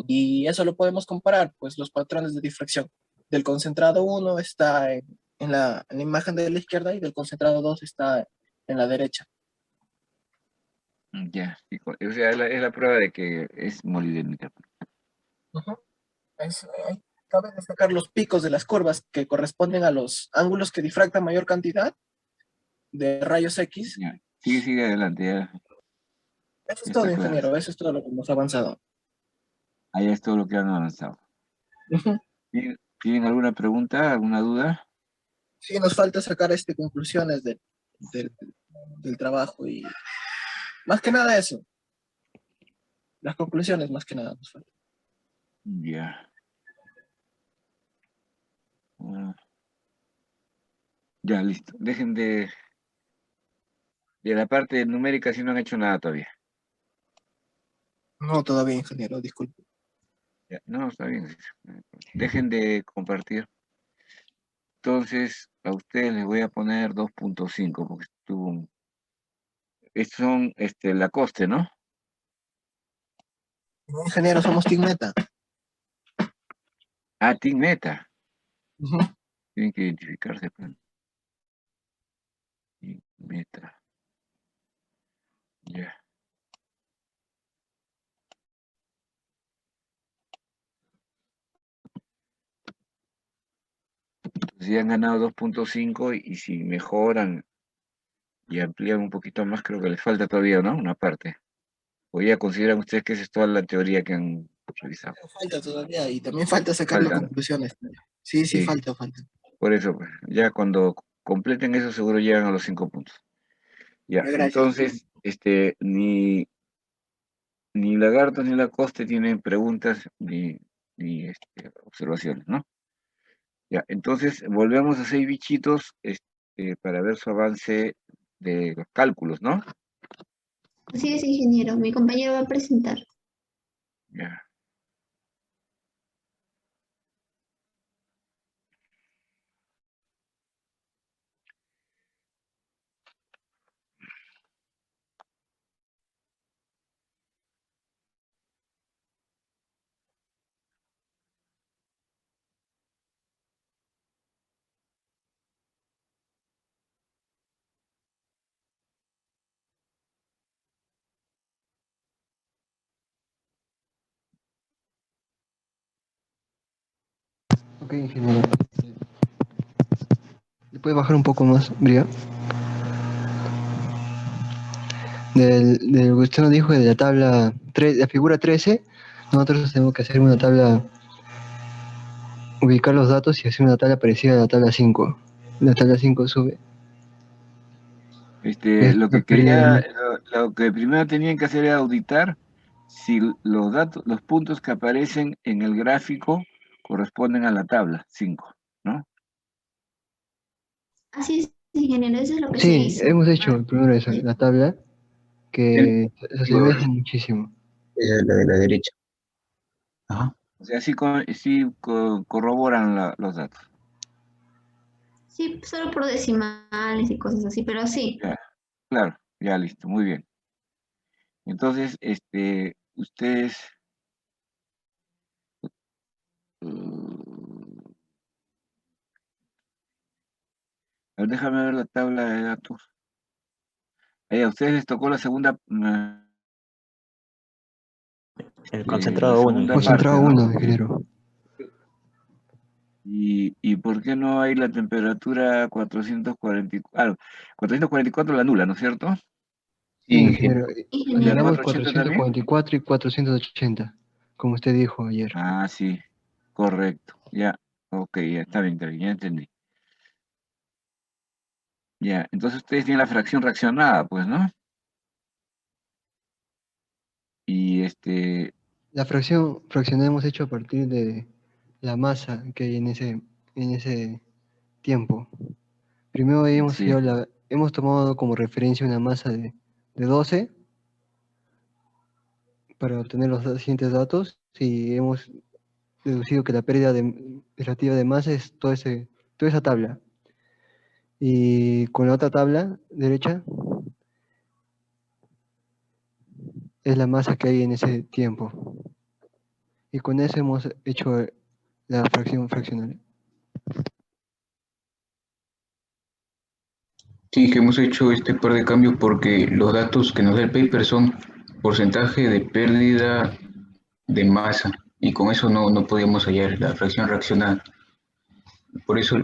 Y eso lo podemos comparar, pues los patrones de difracción. Del concentrado 1 está en la imagen de la izquierda y del concentrado 2 está en la derecha. Ya. O sea, es la prueba de que es molibdenita. Uh-huh. Cabe destacar los picos de las curvas que corresponden a los ángulos que difractan mayor cantidad de rayos X. Ya. Sigue adelante. Ya. Eso es Ya todo, está claro. ingeniero. Eso es todo lo que hemos avanzado. Ahí es todo lo que han avanzado. Uh-huh. ¿Tienen alguna pregunta, alguna duda? Sí, nos falta sacar conclusiones del trabajo y más que nada eso. Las conclusiones más que nada nos faltan. Ya. Ya, listo. Dejen de la parte numérica si no han hecho nada todavía. No, todavía, ingeniero, disculpe. Ya. No, está bien. Dejen de compartir. Entonces, a ustedes les voy a poner 2.5 porque estuvo... Estos son Lacoste, ¿no? No, ingeniero, somos Team Meta. Ah, Team Meta. Uh-huh. Tienen que identificarse. Team Meta. Ya. Entonces ya han ganado 2.5 y si mejoran y amplían un poquito más, creo que les falta todavía, ¿no? Una parte. ¿O ya consideran ustedes que esa es toda la teoría que han revisado? Falta todavía y también falta sacar las conclusiones. Sí, Sí. falta. Por eso, pues, ya cuando completen eso seguro llegan a los 5 puntos. Ya, entonces, ni Lagarto ni Lacoste tienen preguntas ni observaciones, ¿no? Ya, entonces volvemos a 6 bichitos para ver su avance de los cálculos, ¿no? Así es, ingeniero. Mi compañero va a presentar. Ya. Ok, ingeniero. ¿Le puede bajar un poco más, Bria? Del que usted nos dijo de la tabla 3, la figura 13, nosotros tenemos que hacer una tabla, ubicar los datos y hacer una tabla parecida a la tabla 5. La tabla 5 sube. Lo que primero tenían que hacer era auditar si los datos, los puntos que aparecen en el gráfico corresponden a la tabla 5, ¿no? Así es, ingeniero. Eso es lo que se Sí, hizo. hemos hecho primero esa, la tabla, que se asemeja muchísimo. La de la derecha. Ajá. O sea, sí corroboran los datos. Sí, solo por decimales y cosas así, pero sí. Ya, claro, ya listo, muy bien. Entonces, ustedes... a ver, déjame ver la tabla de datos. A ustedes les tocó la segunda... El concentrado 1. Concentrado parte, 1, ¿no? ingeniero. ¿Y por qué no hay la temperatura 444? 444 la nula, ¿no es cierto? Sí, ingeniero. ¿La Agregamos 480 también? 444 y 480, como usted dijo ayer. Ah, sí, correcto. Ya, ok, ya está bien, ya entendí. Ya, entonces ustedes tienen la fracción reaccionada, pues, ¿no? Y La fracción hemos hecho a partir de la masa que hay en ese tiempo. Primero sí, hemos tomado como referencia una masa de 12 para obtener los siguientes datos y hemos deducido que la pérdida relativa de masa es toda esa tabla. Y con la otra tabla derecha es la masa que hay en ese tiempo. Y con eso hemos hecho la fracción fraccional. Sí, que hemos hecho este par de cambios porque los datos que nos da el paper son porcentaje de pérdida de masa y con eso no podíamos hallar la fracción reaccionada. Por eso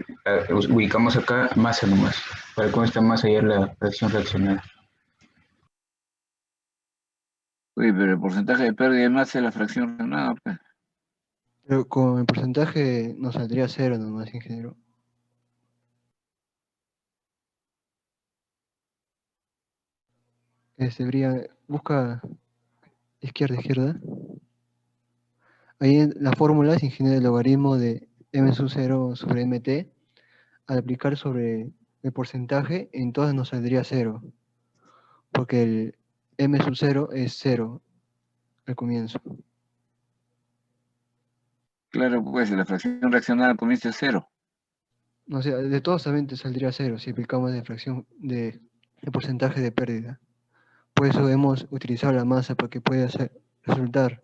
ubicamos acá masa nomás, para con esta masa hallar la fracción reaccionada. oye, pero el porcentaje de pérdida de masa es la fracción reaccionada, pues. Pero con el porcentaje nos saldría 0 nomás, ingeniero. Busca izquierda. Ahí en la fórmula es ingeniero el logaritmo de m sub 0 sobre mt. Al aplicar sobre el porcentaje, en todas nos saldría 0. Porque el m sub 0 es 0 al comienzo. Claro, pues la fracción reaccionada al comienzo es 0. O sea, de todos también te saldría 0 si aplicamos la fracción de el porcentaje de pérdida. Por eso hemos utilizado la masa para que pueda resultar.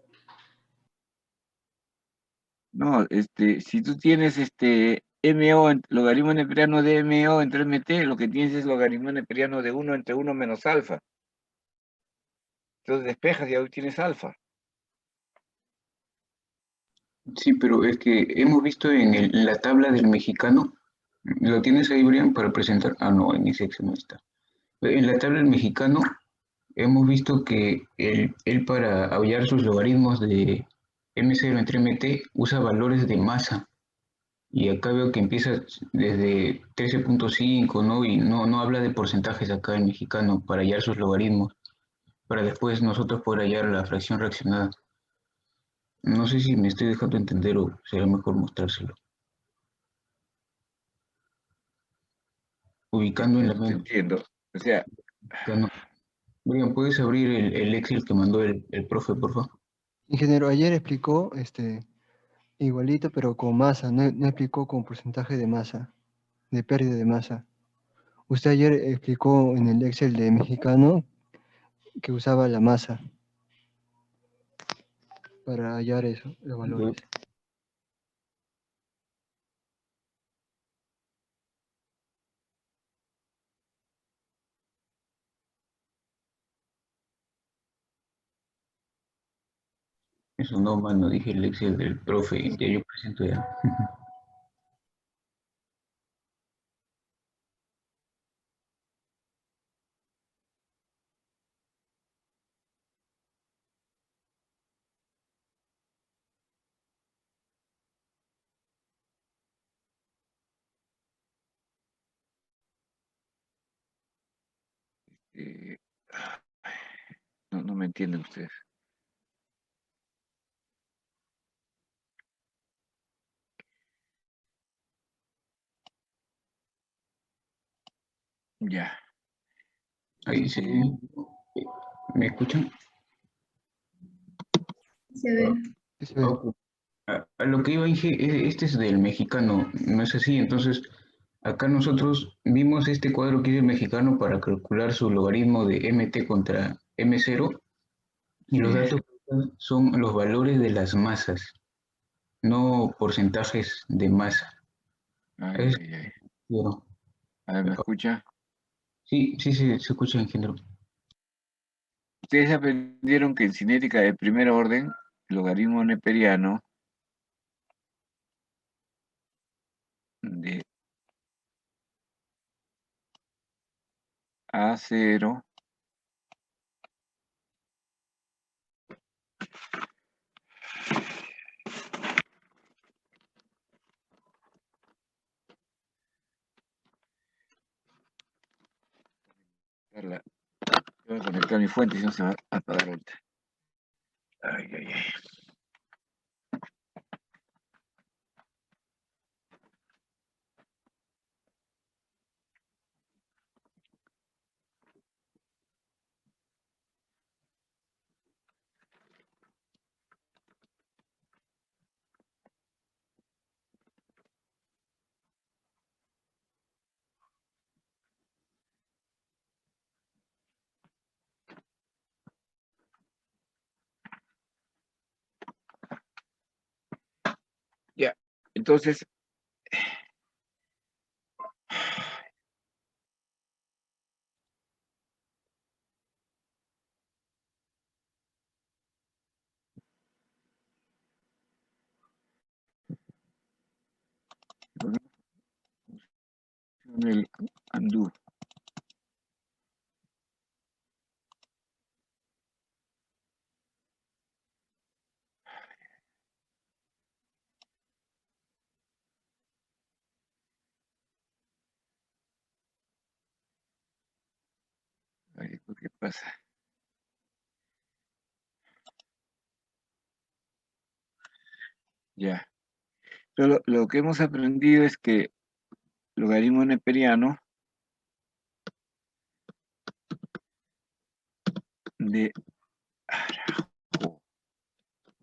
No, si tú tienes MO, logaritmo neperiano de MO entre MT, lo que tienes es logaritmo neperiano de 1 entre 1 menos alfa. Entonces despejas y ahí tienes alfa. Sí, pero es que hemos visto en la tabla del mexicano, ¿lo tienes ahí, Brian, para presentar? Ah, no, en ese Excel no está. En la tabla del mexicano hemos visto que él para hallar sus logaritmos de M0 entre MT usa valores de masa. Y acá veo que empieza desde 13.5, ¿no? Y no habla de porcentajes acá en mexicano para hallar sus logaritmos, para después nosotros poder hallar la fracción reaccionada. No sé si me estoy dejando entender o será mejor mostrárselo. Ubicando en la Te mente. entiendo. O sea, Brian, ¿puedes abrir el Excel que mandó el profe, por favor? Ingeniero, ayer explicó igualito, pero con masa, no explicó con porcentaje de masa, de pérdida de masa. Usted ayer explicó en el Excel de mexicano que usaba la masa para hallar eso, los valores. Eso no, mano, dije el Excel del profe, ya yo presento ya. eh, no me entienden ustedes. Ya. Ahí sí. ¿Me escuchan? Se ve. Ok. A lo que iba, Inge, este es del mexicano, no es así. Entonces, acá nosotros vimos este cuadro que es el mexicano para calcular su logaritmo de MT contra M0 y los Sí. datos son los valores de las masas, no porcentajes de masa. Ay, ay, ay. Bueno, A ver, ¿me escucha? sí, se escucha, ingeniero. Ustedes aprendieron que en cinética de primer orden, el logaritmo neperiano de A0 Voy a conectar mi fuente, si no se va a apagar ahorita. Ay, ay, ay. Ya, entonces, el undo. Ay, ¿qué pasa? Ya. Pero lo que hemos aprendido es que logaritmo neperiano de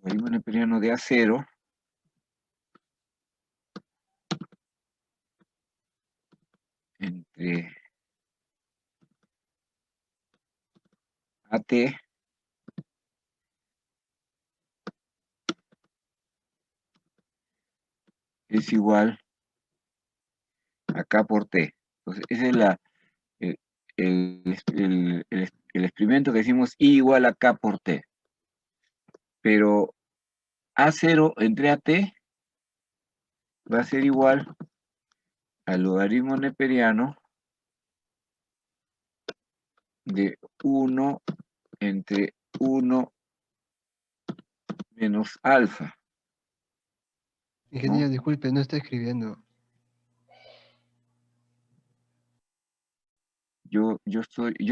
logaritmo neperiano de A0 entre AT es igual a K por T. Entonces, ese es el experimento que decimos I igual a K por T. Pero A0 entre AT va a ser igual al logaritmo neperiano de 1 entre 1 menos alfa. Ingeniero, disculpe, no está escribiendo. Yo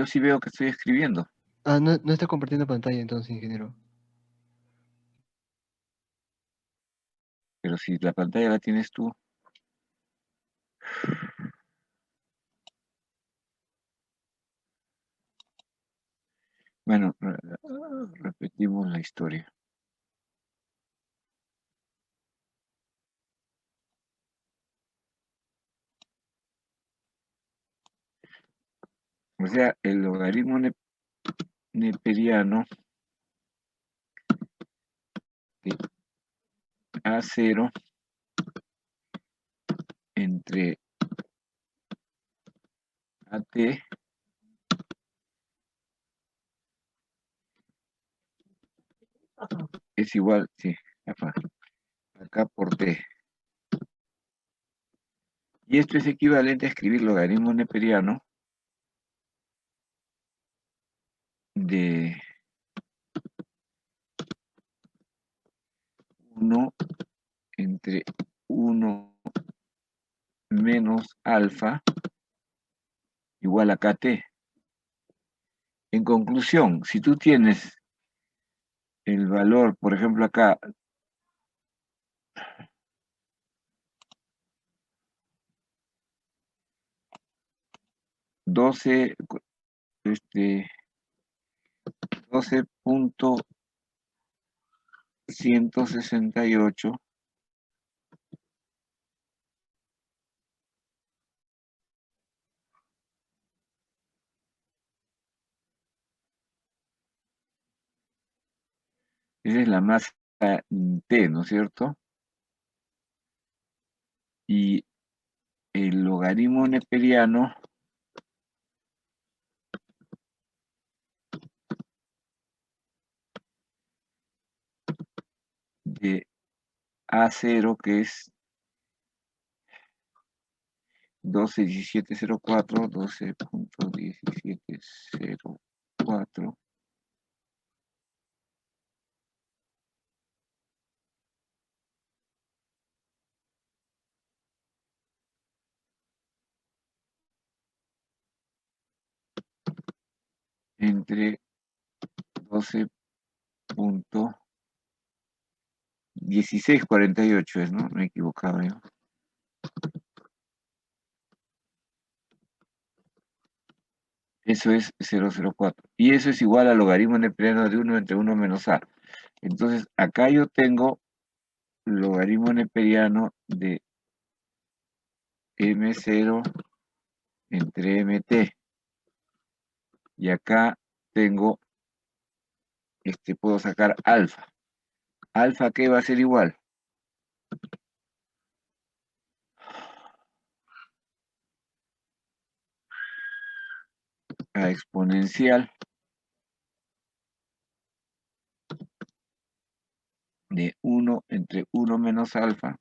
sí veo que estoy escribiendo. Ah, no está compartiendo pantalla entonces, ingeniero. Pero si la pantalla la tienes tú. Bueno, repetimos la historia. O sea, el logaritmo neperiano de A0 entre AT es igual, sí, acá por T. Y esto es equivalente a escribir logaritmo neperiano de 1 entre 1 menos alfa igual a KT. En conclusión, si tú tienes el valor, por ejemplo acá, 12, 12.168, esa es la masa T, ¿no es cierto? Y el logaritmo neperiano de A0, que es 12.1704, 12.1704, entre 12.1648 es, ¿no? Me he equivocado yo. Eso es 0,04. Y eso es igual al logaritmo neperiano de 1 entre 1 menos a. Entonces, acá yo tengo logaritmo neperiano de M0 entre MT. Y acá tengo, puedo sacar alfa. ¿Alfa qué va a ser igual? A exponencial de 1 entre 1 menos alfa.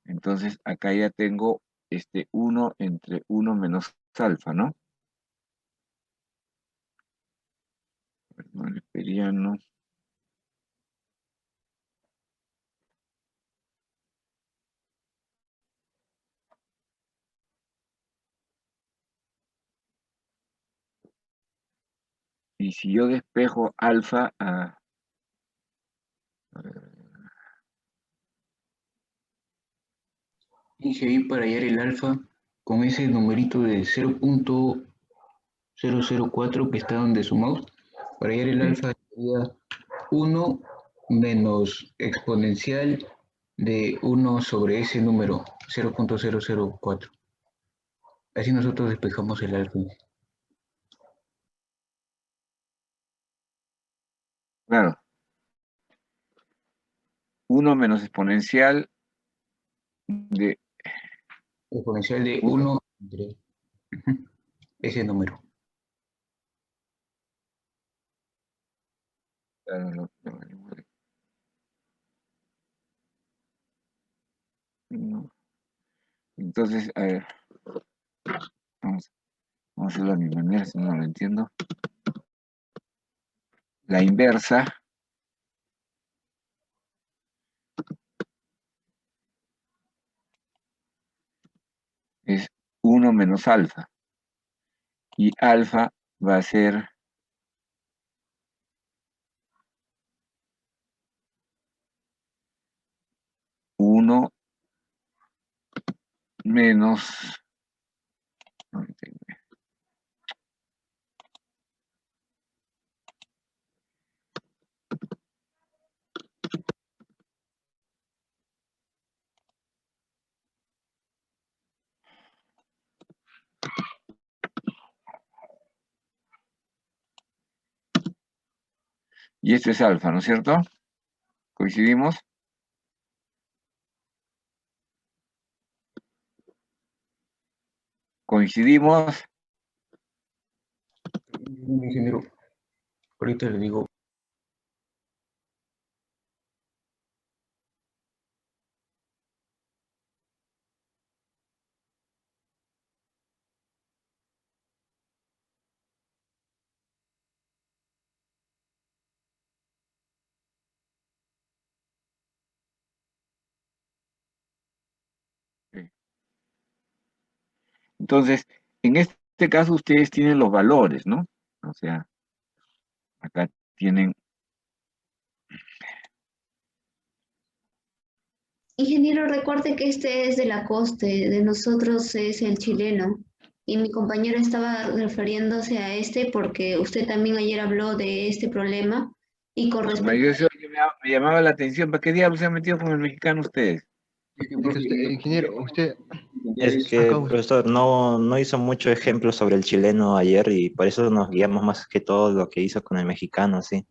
Entonces, acá ya tengo 1 entre 1 menos alfa, ¿no? Perdón, neperiano. Y si yo despejo alfa a... Dije ahí para hallar el alfa con ese numerito de 0.004 que está donde su mouse. Para hallar el alfa sería 1 menos exponencial de 1 sobre ese número, 0.004. Así nosotros despejamos el alfa. Claro. 1 menos exponencial de... Exponencial de 1 entre ese número. Claro, no. Entonces, a ver, vamos a hacerlo a mi manera, si no lo entiendo. La inversa es 1 menos alfa. Y alfa va a ser 1 menos... Y esto es alfa, ¿no es cierto? ¿Coincidimos? ¿Coincidimos? Ingeniero, ahorita le digo. Entonces, en este caso ustedes tienen los valores, ¿no? O sea, acá tienen... Ingeniero, recuerde que este es de la coste, de nosotros es el chileno. Y mi compañero estaba refiriéndose a este porque usted también ayer habló de este problema. Y con respecto Me llamaba la atención, ¿para qué diablos se han metido con el mexicano ustedes? Ingeniero, usted... Es que el profesor no hizo muchos ejemplos sobre el chileno ayer y por eso nos guiamos más que todo lo que hizo con el mexicano, sí.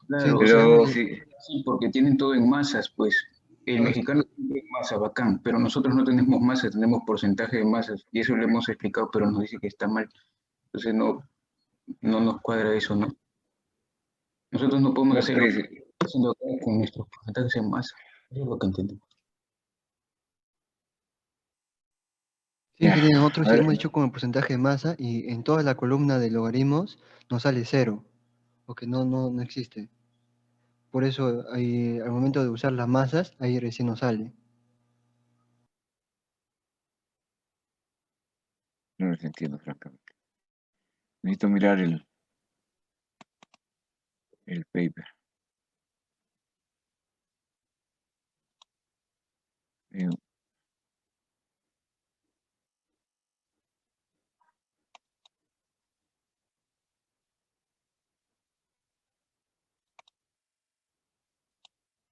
Claro, pero o sea, sí, porque tienen todo en masas, pues. El mexicano tiene masa bacán, pero nosotros no tenemos masa, tenemos porcentaje de masas, y eso le hemos explicado, pero nos dice que está mal. Entonces no nos cuadra eso, ¿no? Nosotros no podemos hacer lo que estamos haciendo acá con nuestros porcentajes en masa. Eso es lo que entendemos. Sí, ingeniero, nosotros sí hemos hecho con el porcentaje de masa y en toda la columna de logaritmos nos sale 0, porque no existe. Por eso ahí, al momento de usar las masas, ahí recién nos sale. No los entiendo, francamente. Necesito mirar el paper. Eh,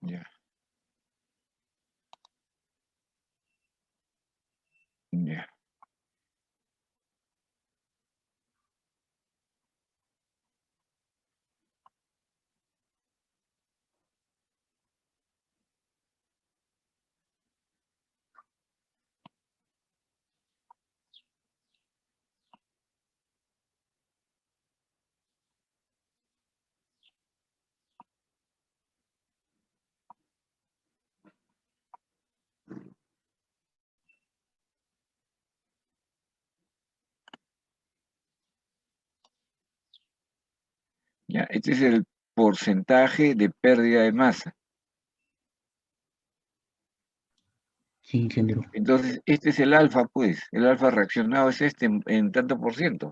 Ya. Ya. Ya, este es el porcentaje de pérdida de masa. Sí, ingeniero. Entonces, este es el alfa, pues. El alfa reaccionado es este en tanto por ciento.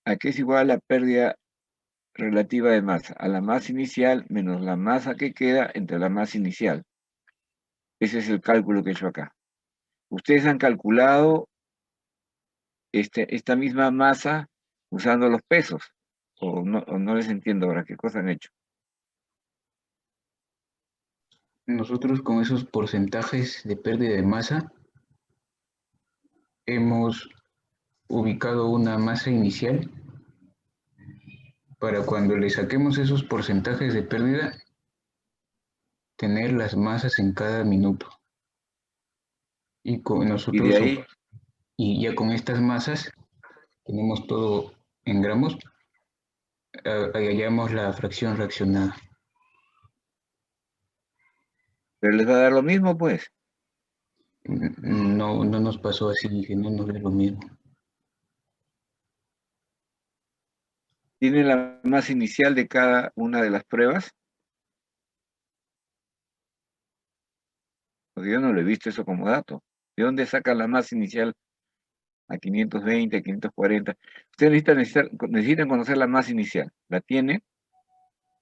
¿A qué es igual la pérdida relativa de masa? A la masa inicial menos la masa que queda entre la masa inicial. Ese es el cálculo que he hecho acá. Ustedes han calculado esta misma masa usando los pesos. O no les entiendo ahora qué cosa han hecho. Nosotros con esos porcentajes de pérdida de masa hemos ubicado una masa inicial para cuando le saquemos esos porcentajes de pérdida, tener las masas en cada minuto. Y con Y de nosotros, ahí, y ya con estas masas, tenemos todo en gramos, hallamos la fracción reaccionada. pero les va a dar lo mismo, pues. No, no nos pasó así, que no nos da lo mismo. ¿Tiene la masa inicial de cada una de las pruebas? Porque yo no lo he visto eso como dato. ¿De dónde saca la masa inicial a 520, a 540? Ustedes necesitan conocer la masa inicial. ¿La tiene?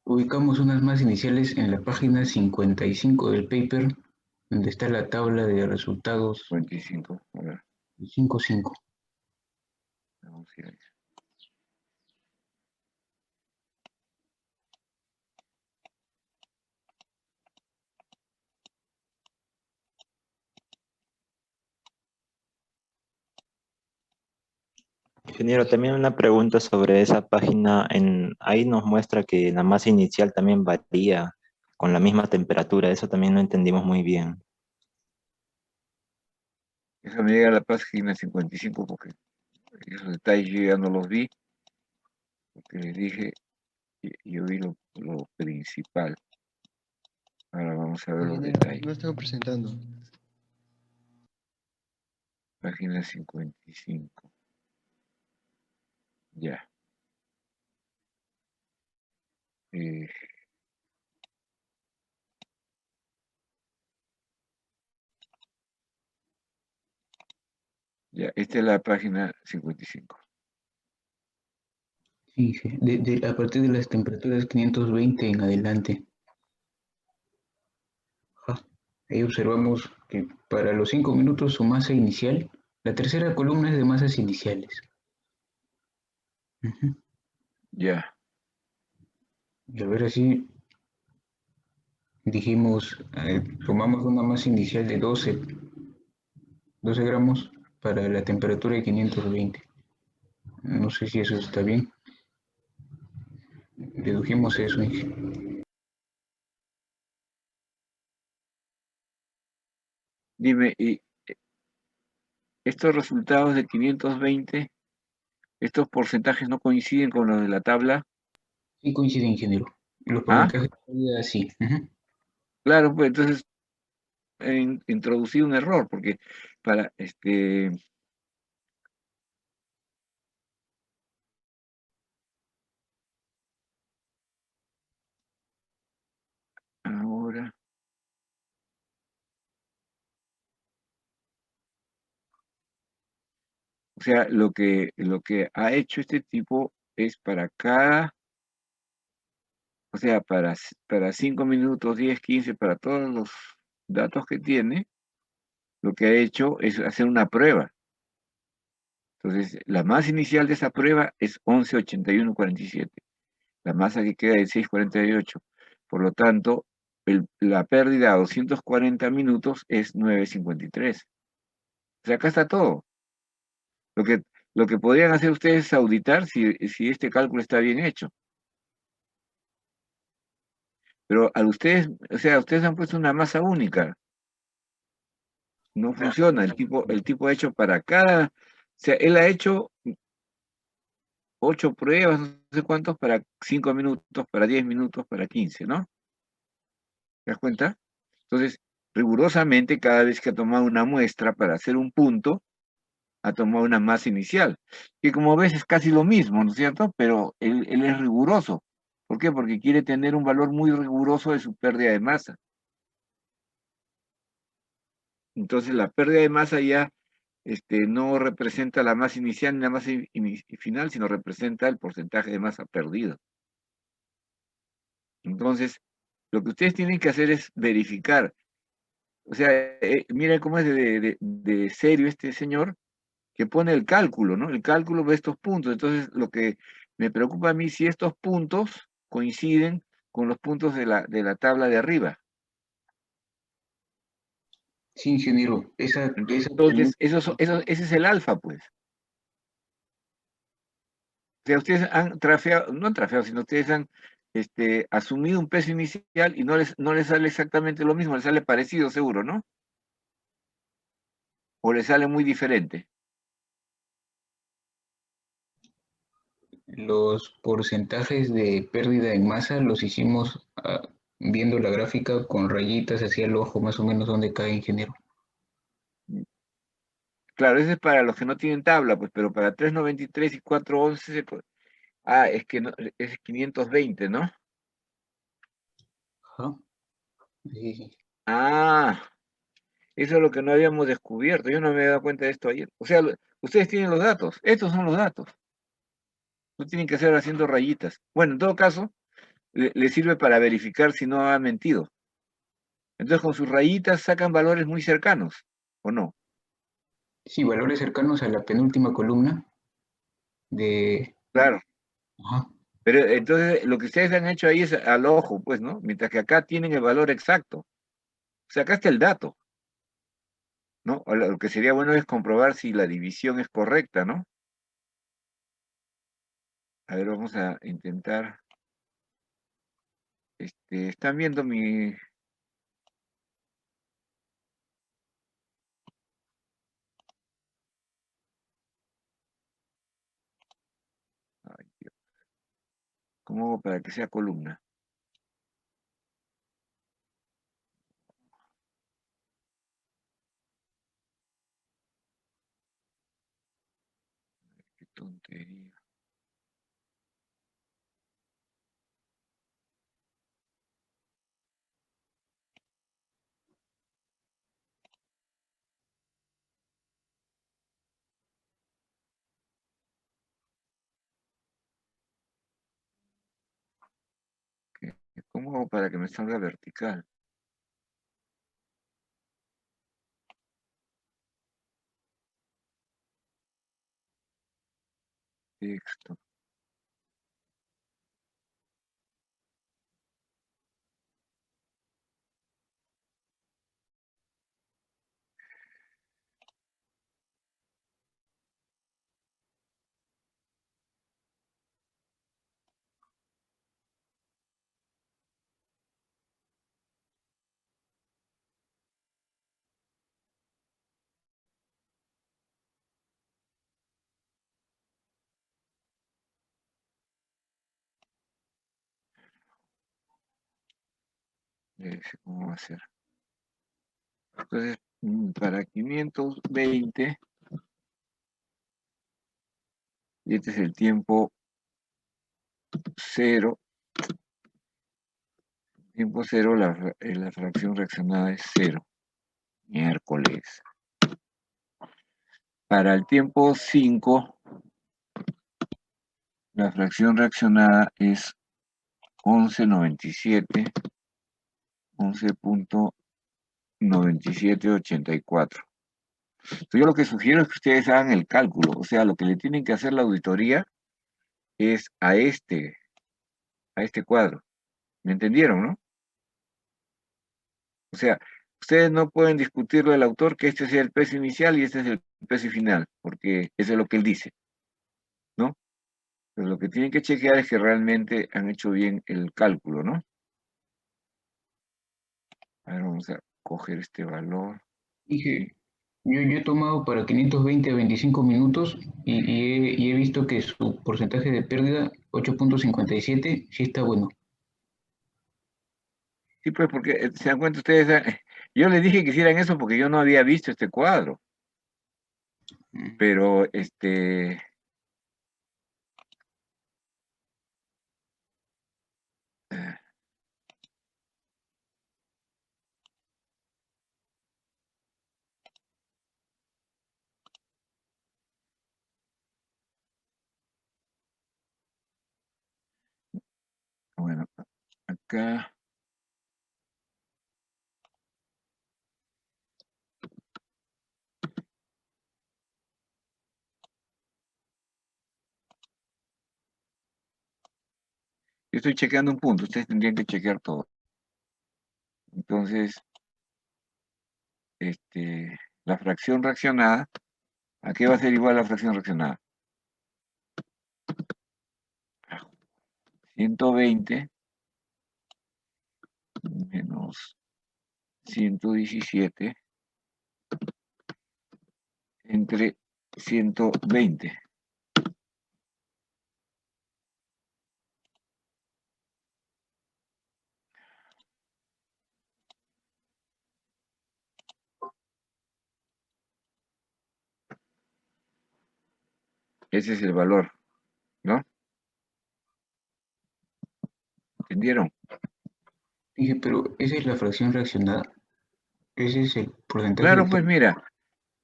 Ubicamos unas masas iniciales en la página 55 del paper, donde está la tabla de resultados 25. A ver, 5.5. vamos a ir ahí. Ingeniero, también una pregunta sobre esa página. Ahí nos muestra que la masa inicial también varía con la misma temperatura. Eso también no entendimos muy bien. Déjame llegar a la página 55 porque esos detalles yo ya no los vi. Porque les dije, yo vi lo principal. Ahora vamos a ver los Ingeniero, detalles. no estaba presentando. Página 55. Ya. Eh, ya, esta es la página 55. Sí, sí, a partir de las temperaturas 520 en adelante. Ajá. Ahí observamos que para los 5 minutos su masa inicial, la tercera columna es de masas iniciales. Ujú. Ya. Y a ver así dijimos, tomamos una masa inicial de 12 gramos para la temperatura de 520. No sé si eso está bien. Dedujimos eso. Dime, ¿y estos resultados de 520, estos porcentajes no coinciden con los de la tabla? Sí coincide, ingeniero. Los ¿Ah? porcentajes de sí. Ujú. Claro, pues entonces introducí un error, porque para ahora O sea, lo que ha hecho este tipo es para cada, o sea, para 5 minutos, 10, 15, para todos los datos que tiene, lo que ha hecho es hacer una prueba. Entonces, la masa inicial de esa prueba es 1181,47. La masa que queda es 6,48. Por lo tanto, la pérdida a 240 minutos es 9,53. O sea, acá está todo. Lo que, lo que podrían hacer ustedes es auditar si este cálculo está bien hecho. Pero a ustedes, o sea, ustedes han puesto una masa única. No funciona. El tipo ha hecho para cada, o sea, él ha hecho 8 pruebas, no sé cuántos, para 5 minutos, para 10 minutos, para 15, ¿no? ¿Te das cuenta? Entonces, rigurosamente, cada vez que ha tomado una muestra para hacer un punto, ha tomado una masa inicial. Que como ves es casi lo mismo, ¿no es cierto? Pero él es riguroso. ¿Por qué? Porque quiere tener un valor muy riguroso de su pérdida de masa. Entonces, la pérdida de masa ya no representa la masa inicial ni la masa final, sino representa el porcentaje de masa perdido. Entonces, lo que ustedes tienen que hacer es verificar. O sea, miren cómo es de serio este señor que pone el cálculo, ¿no? El cálculo de estos puntos. Entonces, lo que me preocupa a mí si estos puntos coinciden con los puntos de la tabla de arriba. Sí, ingeniero, Entonces, ese es el alfa, pues. O sea, ustedes han trafeado, no han trafeado, sino ustedes han asumido un peso inicial y no les sale exactamente lo mismo, les sale parecido seguro, ¿no? O les sale muy diferente. los porcentajes de pérdida en masa los hicimos viendo la gráfica con rayitas hacia el ojo, más o menos donde cae, ingeniero. Claro, ese es para los que no tienen tabla, pues, pero para 393 y 411, es que no, es 520, ¿no? Ajá. Sí. Ah, eso es lo que no habíamos descubierto. Yo no me había dado cuenta de esto ayer. O sea, ustedes tienen los datos. Estos son los datos. No tienen que hacer haciendo rayitas. Bueno, en todo caso, le sirve para verificar si no ha mentido. Entonces, con sus rayitas sacan valores muy cercanos, ¿o no? Sí, valores cercanos a la penúltima columna de... Claro. Ajá. Pero entonces, lo que ustedes han hecho ahí es al ojo, pues, ¿no? Mientras que acá tienen el valor exacto. O sea, acá está el dato, ¿no? Lo que sería bueno es comprobar si la división es correcta, ¿no? A ver, vamos a intentar. ¿Están viendo mi...? Ay, Dios. ¿Cómo hago para que sea columna? Qué tontería. ¿Cómo hago para que me salga vertical? Texto. ¿Cómo va a ser? Entonces, para 520, y este es el tiempo 0. Tiempo 0, la fracción reaccionada es 0. Miércoles. Para el tiempo 5, la fracción reaccionada es 11.97, 11.9784. Yo lo que sugiero es que ustedes hagan el cálculo, o sea, lo que le tienen que hacer la auditoría es a este cuadro. ¿Me entendieron, no? O sea, ustedes no pueden discutirlo al autor que este sea el precio inicial y este es el precio final, porque eso es lo que él dice, ¿no? Pero lo que tienen que chequear es que realmente han hecho bien el cálculo, ¿no? A ver, vamos a coger este valor. Dije, yo he tomado para 520 a 25 minutos y he visto que su porcentaje de pérdida, 8.57, sí está bueno. Sí, pues porque se dan cuenta ustedes, yo les dije que hicieran eso porque yo no había visto este cuadro, pero bueno, acá. Yo estoy chequeando un punto, ustedes tendrían que chequear todo. Entonces, la fracción reaccionada, ¿a qué va a ser igual la fracción reaccionada? 120 menos 117 entre 120. Ese es el valor, ¿no? ¿Entendieron? Dije, pero esa es la fracción reaccionada. Ese es el porcentaje Claro, pues mira,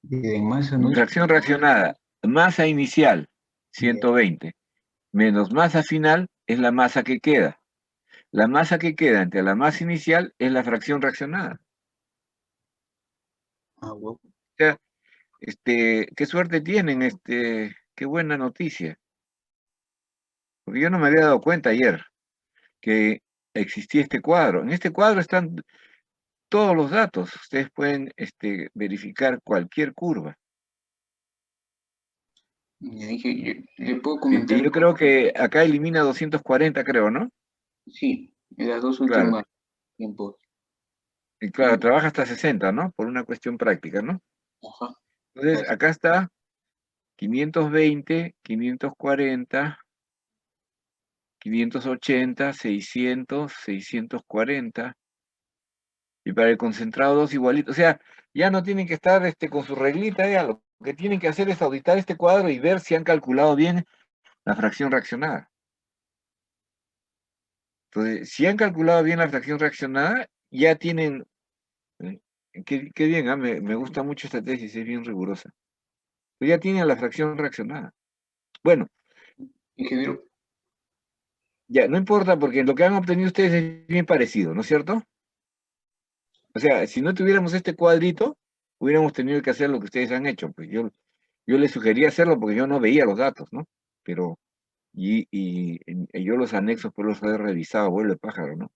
de masa, ¿no es? fracción reaccionada, masa inicial, 120, menos masa final es la masa que queda. La masa que queda entre la masa inicial es la fracción reaccionada. Ah, wow. O sea, qué suerte tienen, qué buena noticia. Porque yo no me había dado cuenta ayer que existía este cuadro. En este cuadro están todos los datos. Ustedes pueden verificar cualquier curva. Ya dije, le puedo Y comentar. yo creo que acá elimina 240, creo, ¿no? Sí, en las dos Claro. últimas tiempos. Y claro, trabaja hasta 60, ¿no? Por una cuestión práctica, ¿no? Ajá. Entonces, acá está 520, 540, 580, 600, 640. Y para el concentrado 2 igualito. O sea, ya no tienen que estar con su reglita, ya lo que tienen que hacer es auditar este cuadro y ver si han calculado bien la fracción reaccionada. Entonces, si han calculado bien la fracción reaccionada, ya tienen... qué bien, me gusta mucho esta tesis, es bien rigurosa. Pues ya tienen la fracción reaccionada. Bueno, Ingeniero, ya, no importa porque lo que han obtenido ustedes es bien parecido, ¿no es cierto? O sea, si no tuviéramos este cuadrito, hubiéramos tenido que hacer lo que ustedes han hecho. Pues yo les sugería hacerlo porque yo no veía los datos, ¿no? Pero, y yo los anexos pues los he revisado, vuelo de pájaro, ¿no?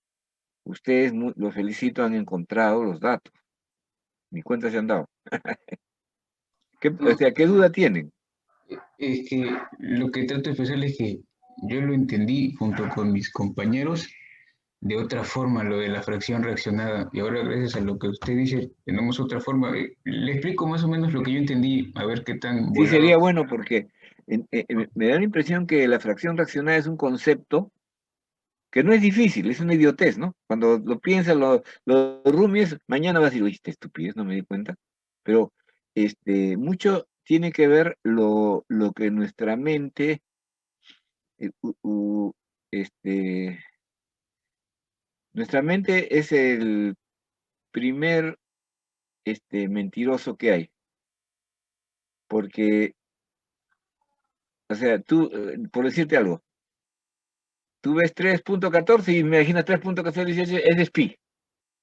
Ustedes, los felicito, han encontrado los datos. Ni cuenta se han dado. O sea, ¿qué duda tienen? es que lo que trato de expresar es que yo lo entendí junto con mis compañeros de otra forma, lo de la fracción reaccionada. Y ahora, gracias a lo que usted dice, tenemos otra forma. Le explico más o menos lo que yo entendí, a ver qué tan Sí, volado. sería bueno porque me da la impresión que la fracción reaccionada es un concepto que no es difícil, es una idiotez, ¿no? Cuando lo piensan los roomies, mañana vas a decir, oye, esta estupidez, no me di cuenta. Pero mucho tiene que ver lo que nuestra mente, nuestra mente es el primer mentiroso que hay. Porque, o sea, tú, por decirte algo, tú ves 3.14 y imaginas 3.1418 es de pi.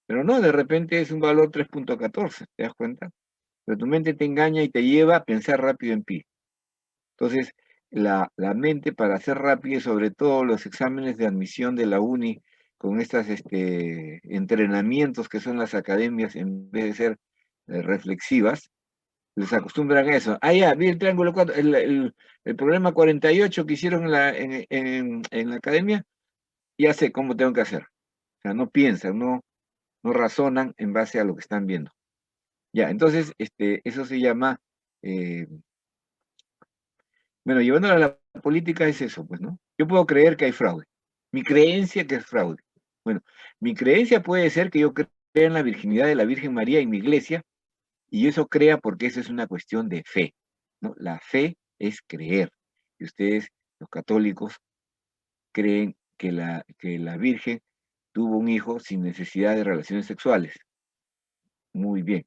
Pero no, de repente es un valor 3.14, ¿te das cuenta? Pero tu mente te engaña y te lleva a pensar rápido en pi. Entonces, la mente para hacer rápido, y sobre todo los exámenes de admisión de la uni, con estos entrenamientos que son las academias, en vez de ser reflexivas, les acostumbran a eso. Ah, ya, vi el triángulo 4, el problema 48 que hicieron en la academia, ya sé cómo tengo que hacer. O sea, no piensan, no razonan en base a lo que están viendo. Ya, entonces, eso se llama, bueno, llevándolo a la política es eso, pues, ¿no? Yo puedo creer que hay fraude. Mi creencia que es fraude. Bueno, mi creencia puede ser que yo crea en la virginidad de la Virgen María en mi iglesia, y eso crea porque eso es una cuestión de fe, ¿no? La fe es creer. Y ustedes, los católicos, creen que la Virgen tuvo un hijo sin necesidad de relaciones sexuales. Muy bien.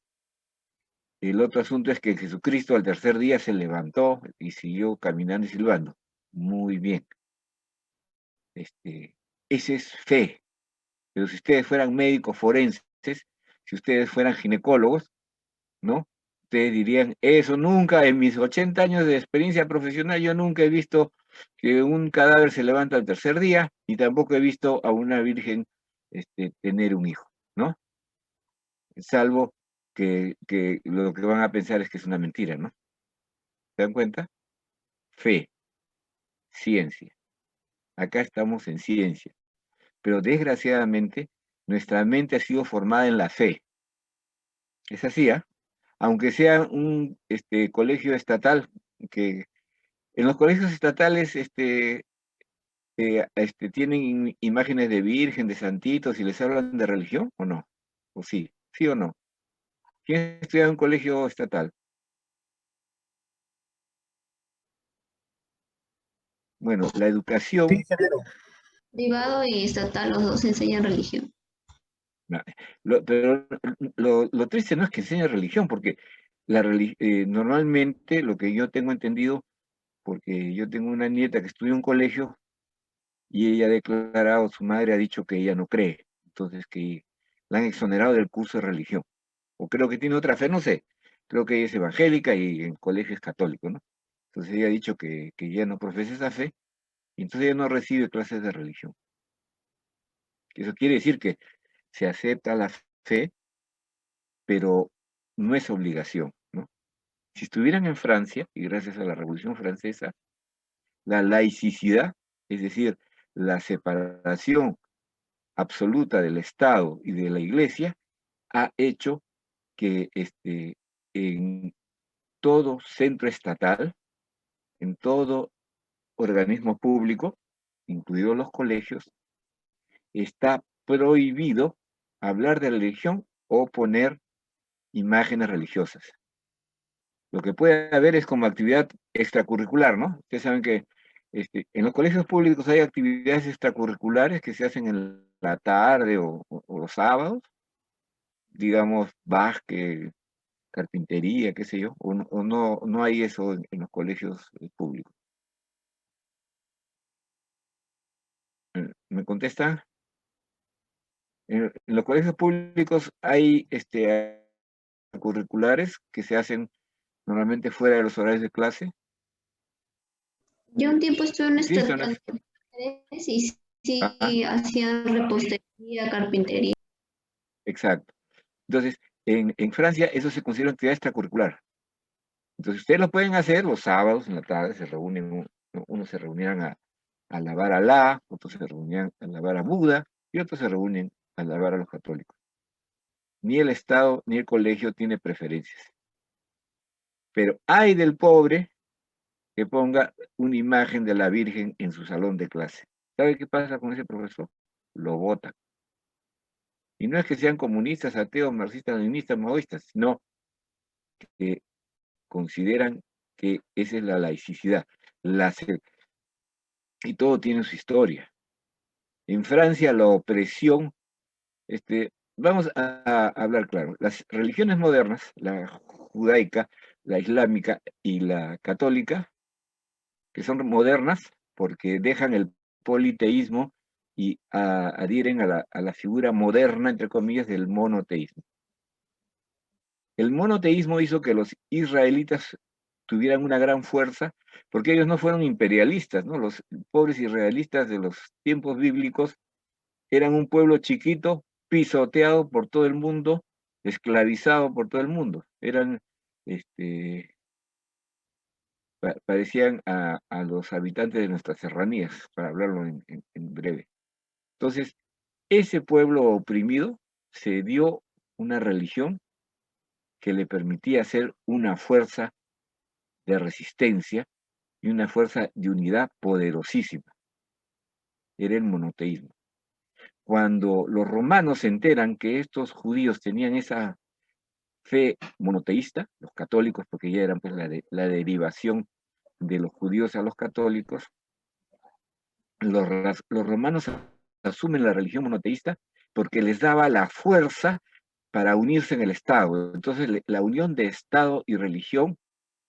El otro asunto es que Jesucristo al tercer día se levantó y siguió caminando y silbando. Muy bien. Ese es fe. Pero si ustedes fueran médicos forenses, si ustedes fueran ginecólogos, ¿no? Ustedes dirían, eso nunca, en mis 80 años de experiencia profesional, yo nunca he visto que un cadáver se levanta al tercer día, ni tampoco he visto a una virgen tener un hijo, ¿no? Salvo que lo que van a pensar es que es una mentira, ¿no? ¿Se dan cuenta? Fe, ciencia. Acá estamos en ciencia. Pero desgraciadamente, nuestra mente ha sido formada en la fe. Es así, ¿ah? Aunque sea un colegio estatal, que en los colegios estatales tienen imágenes de virgen, de santitos, y les hablan de religión, ¿o no? ¿O sí? ¿Sí o no? ¿Quién estudia en un colegio estatal? Bueno, la educación... Sí, ingeniero. Privado y estatal, los dos enseñan religión. Pero lo triste no es que enseñe religión, porque normalmente lo que yo tengo entendido, porque yo tengo una nieta que estudia en un colegio y ella ha declarado, su madre ha dicho que ella no cree, entonces que la han exonerado del curso de religión. O creo que tiene otra fe, no sé. Creo que ella es evangélica y en colegio es católico, ¿no? Entonces ella ha dicho que ella no profesa esa fe, y entonces ella no recibe clases de religión. Eso quiere decir que se acepta la fe, pero no es obligación, ¿no? Si estuvieran en Francia, y gracias a la Revolución Francesa, la laicidad, es decir, la separación absoluta del Estado y de la Iglesia, ha hecho que en todo centro estatal, en todo organismo público, incluidos los colegios, está prohibido hablar de religión o poner imágenes religiosas. Lo que puede haber es como actividad extracurricular, ¿no? Ustedes saben que en los colegios públicos hay actividades extracurriculares que se hacen en la tarde o los sábados, digamos, básquet, carpintería, qué sé yo, o no hay eso en los colegios públicos. ¿Me contesta? En los colegios públicos hay curriculares que se hacen normalmente fuera de los horarios de clase. Yo un tiempo estuve en un Sí, son estatal y sí hacían repostería, carpintería. exacto. Entonces, en Francia eso se considera actividad extracurricular. Entonces, ustedes lo pueden hacer los sábados en la tarde, se reúnen, unos se reunían a alabar a Alá, otros se reunían a alabar a Buda, y otros se reúnen a alabar a los católicos. Ni el Estado ni el colegio tiene preferencias. Pero hay del pobre que ponga una imagen de la Virgen en su salón de clase. ¿Sabe qué pasa con ese profesor? Lo votan. Y no es que sean comunistas, ateos, marxistas, leninistas, maoístas, sino que consideran que esa es la laicidad. Y todo tiene su historia. En Francia la opresión, vamos a hablar claro, las religiones modernas, la judaica, la islámica y la católica, que son modernas porque dejan el politeísmo y adhieren a la figura moderna, entre comillas, del monoteísmo. El monoteísmo hizo que los israelitas tuvieran una gran fuerza, porque ellos no fueron imperialistas, ¿no? Los pobres israelitas de los tiempos bíblicos eran un pueblo chiquito, pisoteado por todo el mundo, esclavizado por todo el mundo. Eran, parecían a los habitantes de nuestras serranías, para hablarlo en breve. Entonces, ese pueblo oprimido se dio una religión que le permitía ser una fuerza de resistencia y una fuerza de unidad poderosísima. Era el monoteísmo. Cuando los romanos se enteran que estos judíos tenían esa fe monoteísta, los católicos, porque ya eran pues la derivación de los judíos a los católicos, los romanos asumen la religión monoteísta porque les daba la fuerza para unirse en el Estado. Entonces la unión de Estado y religión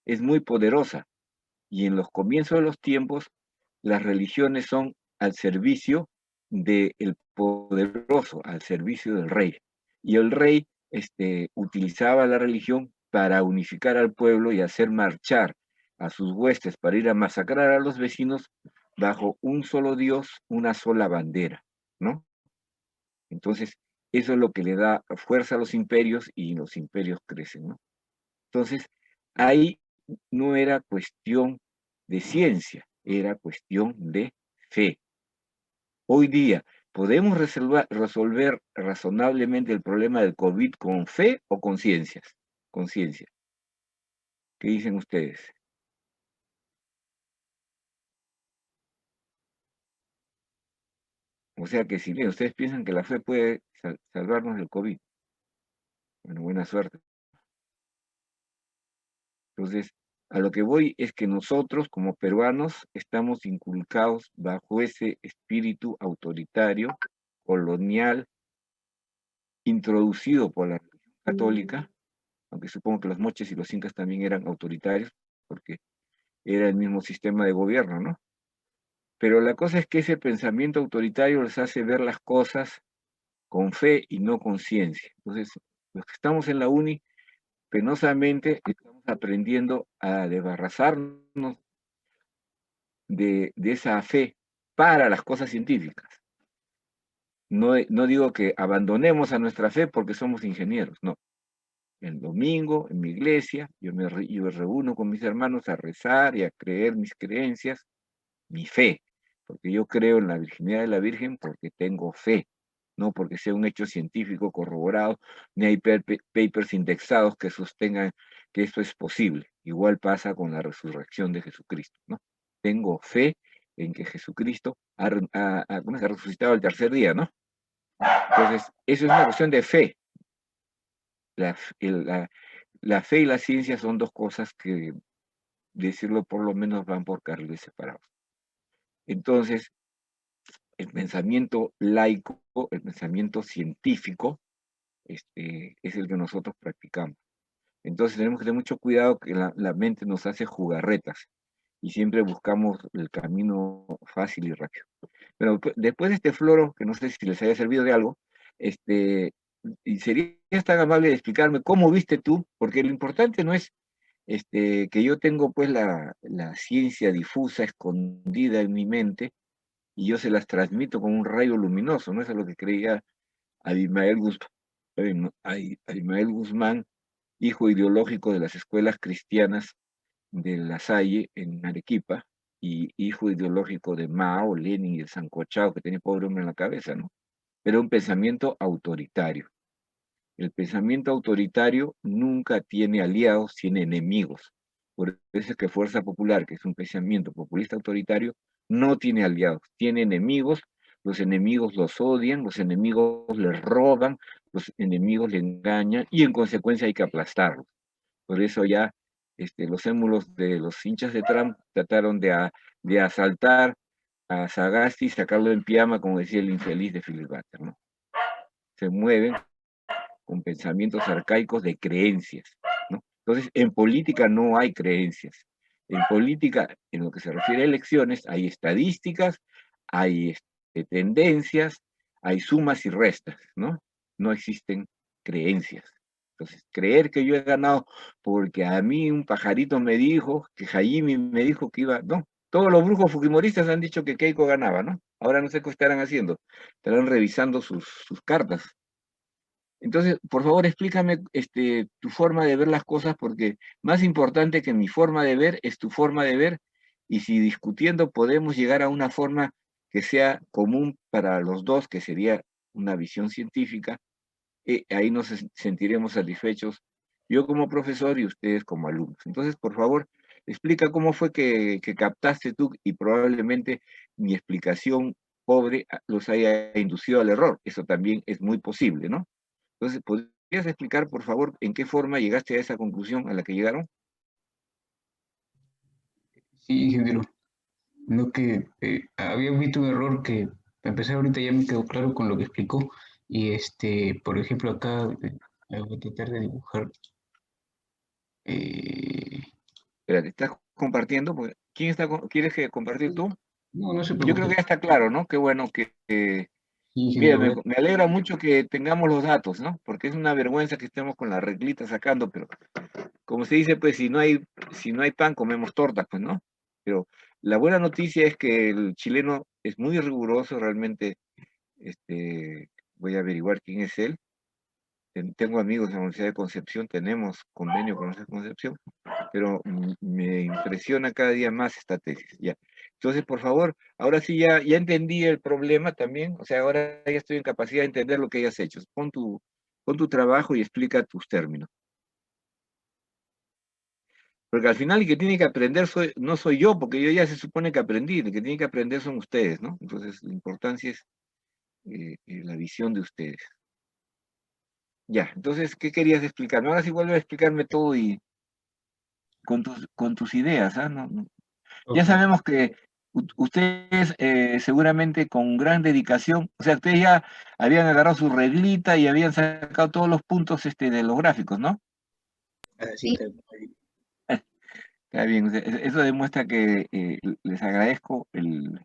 es muy poderosa, y en los comienzos de los tiempos las religiones son al servicio del poderoso, al servicio del rey. Y el rey utilizaba la religión para unificar al pueblo y hacer marchar a sus huestes para ir a masacrar a los vecinos bajo un solo Dios, una sola bandera, ¿no? Entonces, eso es lo que le da fuerza a los imperios y los imperios crecen, ¿no? Entonces, ahí no era cuestión de ciencia, era cuestión de fe. Hoy día, ¿podemos resolver razonablemente el problema del COVID con fe o con ciencias? Con ciencia. ¿Qué dicen ustedes? O sea que si bien ustedes piensan que la fe puede salvarnos del COVID, bueno, buena suerte. Entonces, a lo que voy es que nosotros, como peruanos, estamos inculcados bajo ese espíritu autoritario, colonial, introducido por la religión católica, aunque supongo que los moches y los incas también eran autoritarios, porque era el mismo sistema de gobierno, ¿no? Pero la cosa es que ese pensamiento autoritario les hace ver las cosas con fe y no con ciencia. Entonces, los que estamos en la uni, penosamente estamos aprendiendo a desbarrazarnos de esa fe para las cosas científicas. No digo que abandonemos a nuestra fe porque somos ingenieros, no. El domingo, en mi iglesia, yo me reúno con mis hermanos a rezar y a creer mis creencias, mi fe, porque yo creo en la virginidad de la Virgen porque tengo fe, no porque sea un hecho científico corroborado, ni hay papers indexados que sostengan que esto es posible. Igual pasa con la resurrección de Jesucristo, ¿no? Tengo fe en que Jesucristo ha resucitado el tercer día, ¿no? Entonces, eso es una cuestión de fe. La fe y la ciencia son dos cosas que, decirlo por lo menos, van por carriles separados. Entonces, el pensamiento laico, el pensamiento científico, es el que nosotros practicamos. Entonces tenemos que tener mucho cuidado que la mente nos hace jugarretas y siempre buscamos el camino fácil y rápido. Pero después de este floro, que no sé si les haya servido de algo, y serías tan amable de explicarme cómo viste tú, porque lo importante no es que yo tengo pues la ciencia difusa, escondida en mi mente, y yo se las transmito con un rayo luminoso, ¿no? Eso es lo que creía Abimael Guzmán, hijo ideológico de las escuelas cristianas de La Salle en Arequipa, y hijo ideológico de Mao, Lenin y el sancochado que tenía pobre hombre en la cabeza, ¿no? Pero un pensamiento autoritario. El pensamiento autoritario nunca tiene aliados, tiene enemigos. Por eso es que Fuerza Popular, que es un pensamiento populista autoritario, no tiene aliados, tiene enemigos, los enemigos los odian, los enemigos les roban, los enemigos le engañan y en consecuencia hay que aplastarlos. Por eso ya los émulos de los hinchas de Trump trataron de asaltar a Sagasti y sacarlo en pijama, como decía el infeliz de Philip Butter, ¿no? Se mueven con pensamientos arcaicos de creencias, ¿no? Entonces, en política no hay creencias. En política, en lo que se refiere a elecciones, hay estadísticas, hay tendencias, hay sumas y restas, ¿no? No existen creencias. Entonces, creer que yo he ganado porque a mí un pajarito me dijo, que Jaime me dijo que iba, no, todos los brujos fujimoristas han dicho que Keiko ganaba, ¿no? Ahora no sé qué estarán haciendo, estarán revisando sus cartas. Entonces, por favor, explícame tu forma de ver las cosas, porque más importante que mi forma de ver es tu forma de ver, y si discutiendo podemos llegar a una forma que sea común para los dos, que sería una visión científica, ahí nos sentiremos satisfechos, yo como profesor y ustedes como alumnos. Entonces, por favor, explica cómo fue que captaste tú, y probablemente mi explicación pobre los haya inducido al error. Eso también es muy posible, ¿no? Entonces, ¿podrías explicar, por favor, en qué forma llegaste a esa conclusión a la que llegaron? Sí, ingeniero. No que había visto un error que, a empezar ahorita ya me quedó claro con lo que explicó. Y por ejemplo, acá voy a tratar de dibujar. Espérate, ¿estás compartiendo? ¿Quieres que compartir tú? No, no se Yo creo preocupe. que ya está claro, ¿no? Qué bueno que... Sí, Mira, ingeniero. me alegra mucho que tengamos los datos, ¿no? Porque es una vergüenza que estemos con la reglita sacando, pero como se dice, pues si no hay pan, comemos tortas, pues, ¿no? Pero la buena noticia es que el chileno es muy riguroso, realmente, voy a averiguar quién es él. Tengo amigos en la Universidad de Concepción, tenemos convenio con la Universidad de Concepción, pero me impresiona cada día más esta tesis, ya. Entonces, por favor, ahora sí ya entendí el problema también, o sea, ahora ya estoy en capacidad de entender lo que hayas hecho. Pon tu trabajo y explica tus términos. Porque al final el que tiene que aprender no soy yo, porque yo ya se supone que aprendí, el que tiene que aprender son ustedes, ¿no? Entonces, la importancia es la visión de ustedes. Ya, entonces, ¿qué querías explicarme? Ahora sí vuelve a explicarme todo y con tus ideas, ¿ah? Ya Ok. sabemos que ustedes seguramente con gran dedicación, o sea, ustedes ya habían agarrado su reglita y habían sacado todos los puntos de los gráficos, ¿no? Así que, Está bien, o sea, eso demuestra que les agradezco el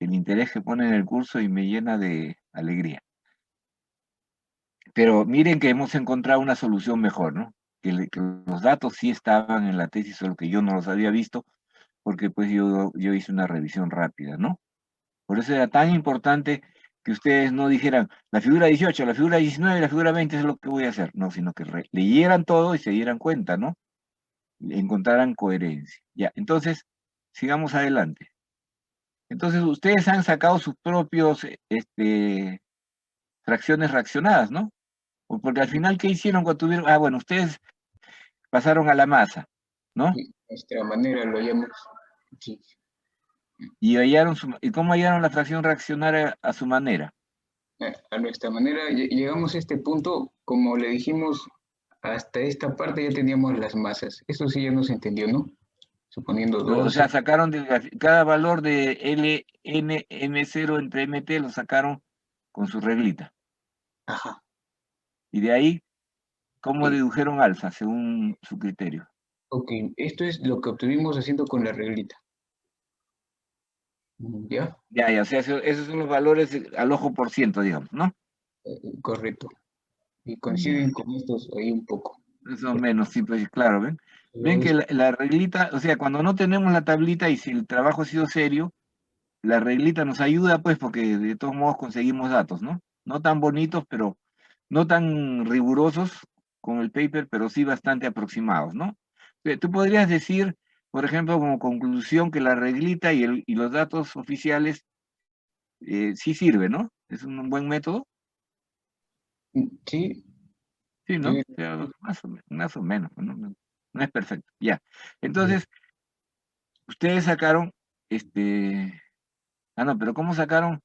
interés que ponen en el curso y me llena de alegría. Pero miren que hemos encontrado una solución mejor, ¿no? Que los datos sí estaban en la tesis, solo que yo no los había visto, porque pues yo hice una revisión rápida, ¿no? Por eso era tan importante que ustedes no dijeran la figura 18, la figura 19, la figura 20 es lo que voy a hacer. No, sino que leyeran todo y se dieran cuenta, ¿no? Encontraran coherencia. Ya, entonces, sigamos adelante. Entonces, ustedes han sacado sus propios fracciones reaccionadas, ¿no? Porque al final, ¿qué hicieron cuando tuvieron? Ah, bueno, ustedes pasaron a la masa, ¿no? de nuestra manera lo llamamos. Sí. ¿Y cómo hallaron la fracción reaccionaria a su manera? A nuestra manera, llegamos a este punto, como le dijimos, hasta esta parte ya teníamos las masas. Eso sí ya nos entendió, ¿no? Suponiendo O 12. sea, sacaron cada valor de L, N, M0 entre MT, lo sacaron con su reglita. Ajá. Y de ahí, ¿cómo dedujeron alfa según su criterio? Ok, esto es lo que obtuvimos haciendo con la reglita. ¿Ya? Ya, o sea, esos son los valores al ojo por ciento, digamos, ¿no? Correcto. Y Ya. coinciden con estos ahí un poco. Eso menos, sí, pues claro, ¿ven? Ven Pero que la reglita, o sea, cuando no tenemos la tablita y si el trabajo ha sido serio, la reglita nos ayuda, pues, porque de todos modos conseguimos datos, ¿no? No tan bonitos, pero no tan rigurosos con el paper, pero sí bastante aproximados, ¿no? Tú podrías decir, por ejemplo, como conclusión, que la reglita y los datos oficiales sí sirve, ¿no? Es un buen método. sí, Sí, ¿no? sí, O sea, más o menos, ¿no? No es perfecto. Ya. Entonces, ustedes sacaron, no, pero ¿cómo sacaron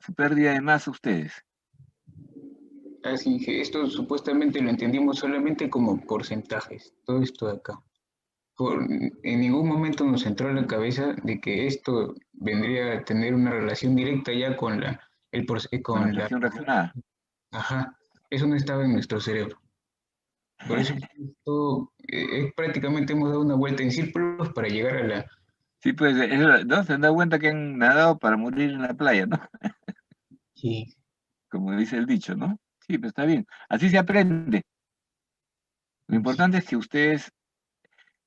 su pérdida de masa ustedes? así que esto supuestamente lo entendimos solamente como porcentajes, todo esto de acá. En ningún momento nos entró a la cabeza de que esto vendría a tener una relación directa ya con Con la fracción reaccionada. Ajá, eso no estaba en nuestro cerebro. Por eso prácticamente hemos dado una vuelta en círculos para llegar a la... Sí, pues, ¿no? Se han dado cuenta que han nadado para morir en la playa, ¿no? Sí. Como dice el dicho, ¿no? Sí, pues está bien. Así se aprende. Lo importante es que ustedes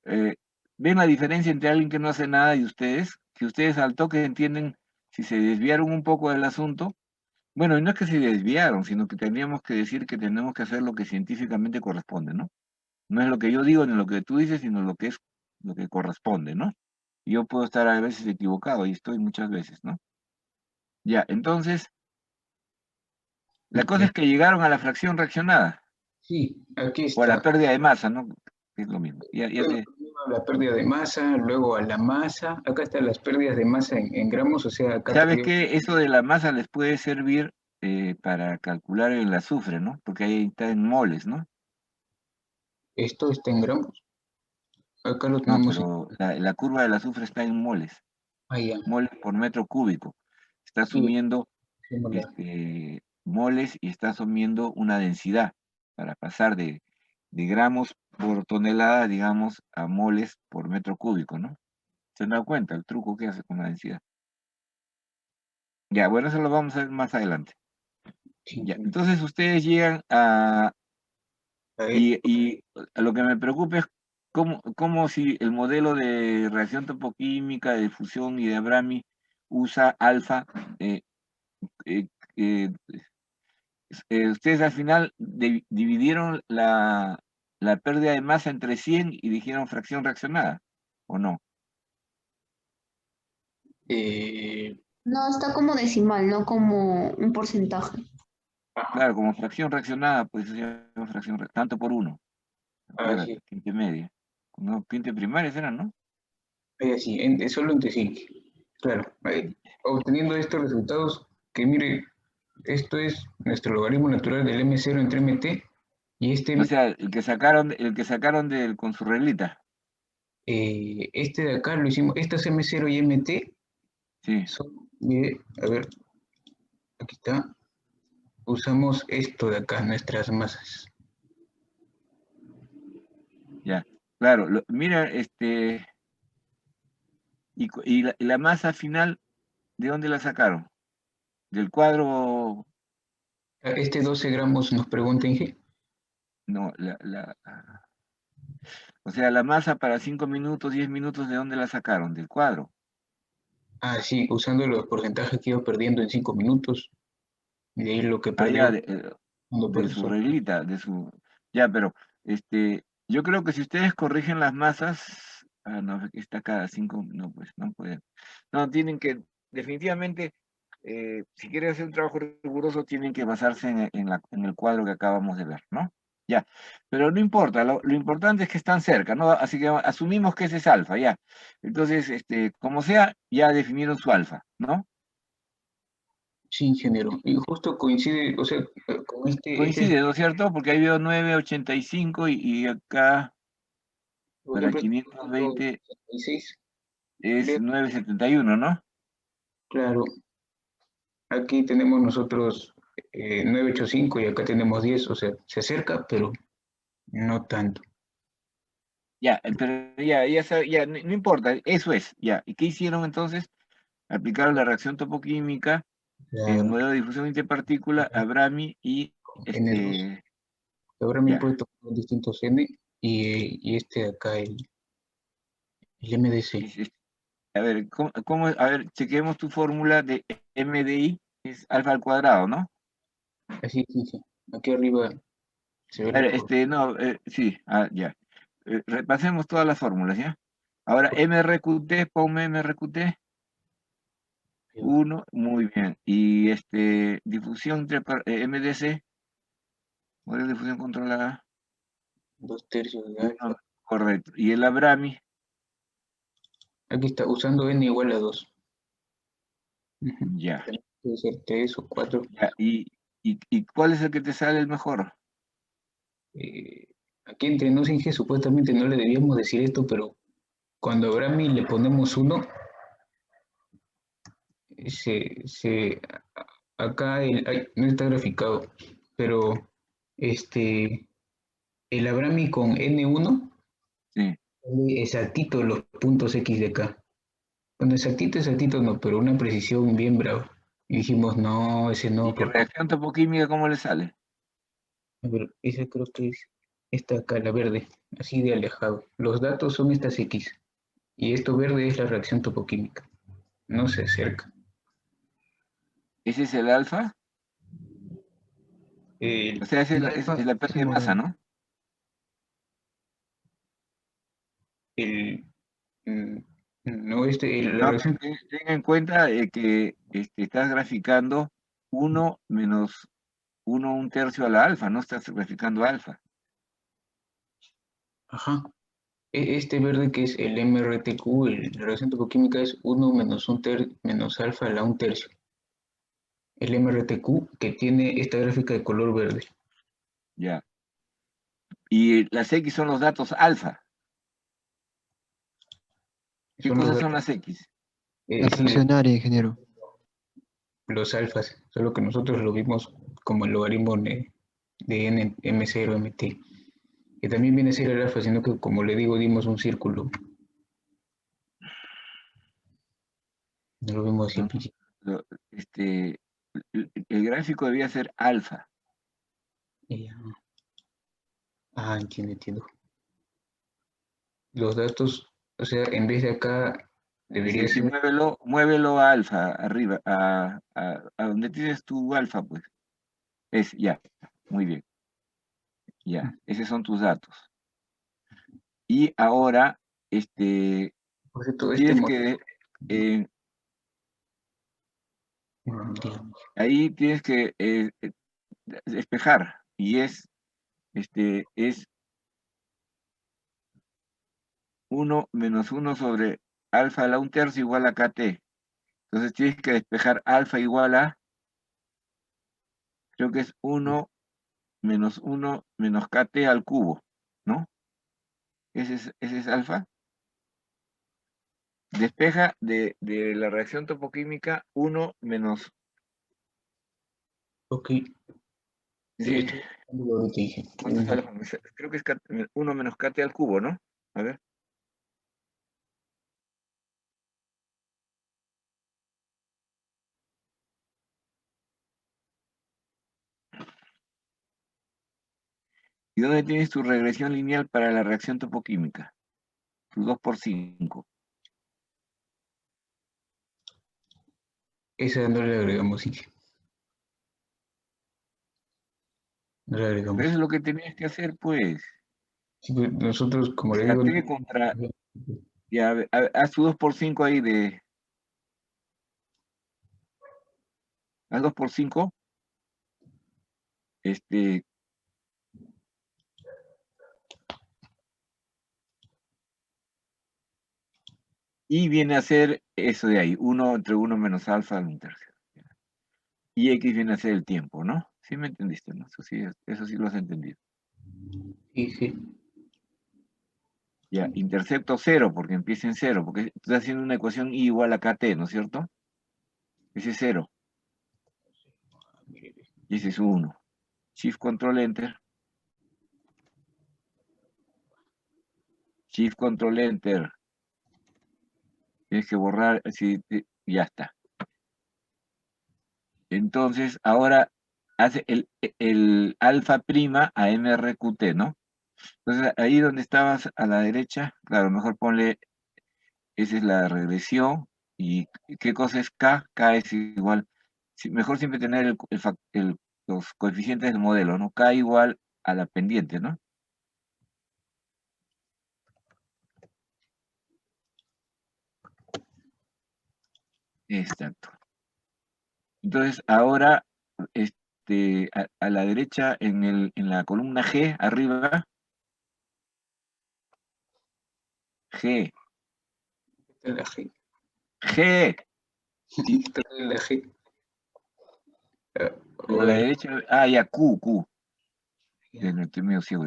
ven la diferencia entre alguien que no hace nada y ustedes, que ustedes al toque entienden si se desviaron un poco del asunto. Bueno, y no es que se desviaron, sino que tendríamos que decir que tenemos que hacer lo que científicamente corresponde, ¿no? No es lo que yo digo ni lo que tú dices, sino lo que es lo que corresponde, ¿no? Y yo puedo estar a veces equivocado y estoy muchas veces, ¿no? Ya, entonces, la cosa es que llegaron a la fracción reaccionada. Sí, aquí O a la está. pérdida de masa, ¿no? Es lo mismo. Ya Bueno, sé. primero a la pérdida de masa, luego a la masa. Acá están las pérdidas de masa en gramos, o sea, acá ¿Sabes perdió. qué? Eso de la masa les puede servir para calcular el azufre, ¿no? Porque ahí está en moles, ¿no? Esto está en gramos. Acá lo No, tenemos en... pero la curva del azufre está en moles. Ah, ya. Moles por metro cúbico. Está Sí, asumiendo sí, moles y está asumiendo una densidad para pasar de gramos por tonelada, digamos, a moles por metro cúbico, ¿no? ¿Se han dado cuenta el truco que hace con la densidad? Ya, bueno, eso lo vamos a ver más adelante. Ya, entonces ustedes llegan a... Y a lo que me preocupa es cómo si el modelo de reacción topoquímica, de fusión y de Abrami usa alfa, eh, eh, ustedes al final dividieron la pérdida de masa entre 100 y dijeron fracción reaccionada, ¿o no? No, está como decimal, no como un porcentaje. Claro, como fracción reaccionada, pues se llama fracción, tanto por uno. Acuérdate, quinta media. No, quinta primaria eran, ¿no? Sí, solo entre sí. Claro, obteniendo estos resultados, que mire, esto es nuestro logaritmo natural del M0 entre MT y este... O sea, el que sacaron con su reglita. Este de acá lo hicimos, estas M0 y MT Sí. son, mire, a ver, aquí está, usamos esto de acá, nuestras masas. Ya, claro, mira, y la masa final, ¿de dónde la sacaron? ¿Del cuadro? Este 12 gramos nos pregunta Inge. No, o sea, la masa para 5 minutos, 10 minutos, ¿de dónde la sacaron? ¿Del cuadro? Ah, sí, usando los porcentajes que iba perdiendo en 5 minutos. Y de ahí lo que perdió. Ya, de su reglita, Ya, pero, yo creo que si ustedes corrigen las masas, no, está cada 5, no, pues, no pueden. No, tienen que, definitivamente, si quieren hacer un trabajo riguroso, tienen que basarse en el cuadro que acabamos de ver, ¿no? Ya, pero no importa, lo importante es que están cerca, ¿no? Así que asumimos que ese es alfa, ya. Entonces, como sea, ya definieron su alfa, ¿no? Sí, ingeniero. Y justo coincide, o sea, con Coincide, ¿no es cierto? Porque ahí veo 9,85 y acá por para ejemplo, 520 16, es 9,71, ¿no? claro. Aquí tenemos nosotros 985 y acá tenemos 10, o sea, se acerca, pero no tanto. Ya, pero ya, no importa, eso es, ya. ¿Y qué hicieron entonces? Aplicaron la reacción topoquímica, el Claro. modelo de difusión interpartícula, Abrami y N2. Abrami ya. puede tomar distintos N y este de acá, el MDC. A ver, a ver, chequemos tu fórmula de MDI, es alfa al cuadrado, ¿no? Así, sí. Aquí arriba se ve A la ver, no, sí, ya. Repasemos todas las fórmulas, ¿ya? Ahora, MRQT, ponme MRQT. 1, muy bien. Y difusión entre MDC, modelo de difusión controlada. 2/3 de alfa. Correcto. Y el Abrami. Aquí está, usando N igual a 2. Ya. Puede ser 3 o 4. Ya. ¿Y cuál es el que te sale el mejor? Aquí entre nos, Inge, supuestamente no le debíamos decir esto, pero cuando a Abrami le ponemos 1, acá no está graficado, pero El Abrami con N1, Sí. sale exactito los puntos X de acá. Bueno, exactito no, pero una precisión bien brava. Y dijimos, no, ese ¿Y no, la porque reacción topoquímica cómo le sale? a ver, esa creo que es esta acá, la verde, así de alejado. Los datos son estas X. Y esto verde es la reacción topoquímica. No se acerca. ¿Ese es el alfa? O sea, esa es El la, alfa es la es pérdida de masa, ¿no? el, mm, no, la No, reacción, ten en cuenta que estás graficando 1 menos 1 un tercio a la alfa, no estás graficando alfa. ajá. Este verde que es el MRTQ, la reacción topoquímica es 1 menos menos alfa a la 1/3. El MRTQ que tiene esta gráfica de color verde. Ya. Y las X son los datos alfa. ¿Qué Son los cosas son datos, las X? La sí, fraccionaria, ingeniero. los alfas, solo que nosotros lo vimos como el logaritmo de n, M0, MT. Que también viene a ser el alfa, sino que como le digo, dimos un círculo. No lo vimos así al ¿No? principio. El gráfico debía ser alfa. Ya. Ah, entiendo. Los datos, o sea, en vez de acá, debería Sí, ser. muévelo a alfa, arriba, a donde tienes tu alfa, pues. Ya, muy bien. Ya, esos son tus datos. Y ahora, Por cierto, tienes que, digamos, ahí tienes que despejar. Y es 1 menos 1 sobre alfa a la 1/3 igual a KT. Entonces tienes que despejar alfa igual a, creo que es 1 menos 1 menos KT al cubo, ¿no? Ese es alfa. Despeja de la reacción topoquímica 1 menos... ok. Sí, Estoy buscando ahorita, dije. ¿cuánto es alfa? Creo que es 1 menos KT al cubo, ¿no? A ver. ¿Y dónde tienes tu regresión lineal para la reacción topoquímica? Tu 2 por 5. Esa no le agregamos, sí. No le Pero agregamos. eso es lo que tenías que hacer, pues. Sí, pues, nosotros, O como le sea, digo, T contra... Ya, haz tu 2 por 5 ahí de... Haz 2 por 5. Y viene a ser eso de ahí. 1 entre 1 menos alfa a la 1/3. Y X viene a ser el tiempo, ¿no? ¿Sí me entendiste, no? Eso sí lo has entendido. sí. Ya, intercepto 0, porque empieza en 0, porque estás haciendo una ecuación I igual a KT, ¿no es cierto? Ese es 0. Y ese es 1. Shift Control Enter. Shift Control Enter. Tienes que borrar, ya está. Entonces, ahora hace el alfa prima a MRQT, ¿no? Entonces, ahí donde estabas a la derecha, claro, mejor ponle, esa es la regresión. ¿Y qué cosa es K? K es igual, mejor siempre tener los coeficientes del modelo, ¿no? K igual a la pendiente, ¿no? Exacto. Entonces, ahora, a la derecha, en la columna G, arriba, G, La G. G, La G. a la derecha, ya, Q. Estoy medio ciego,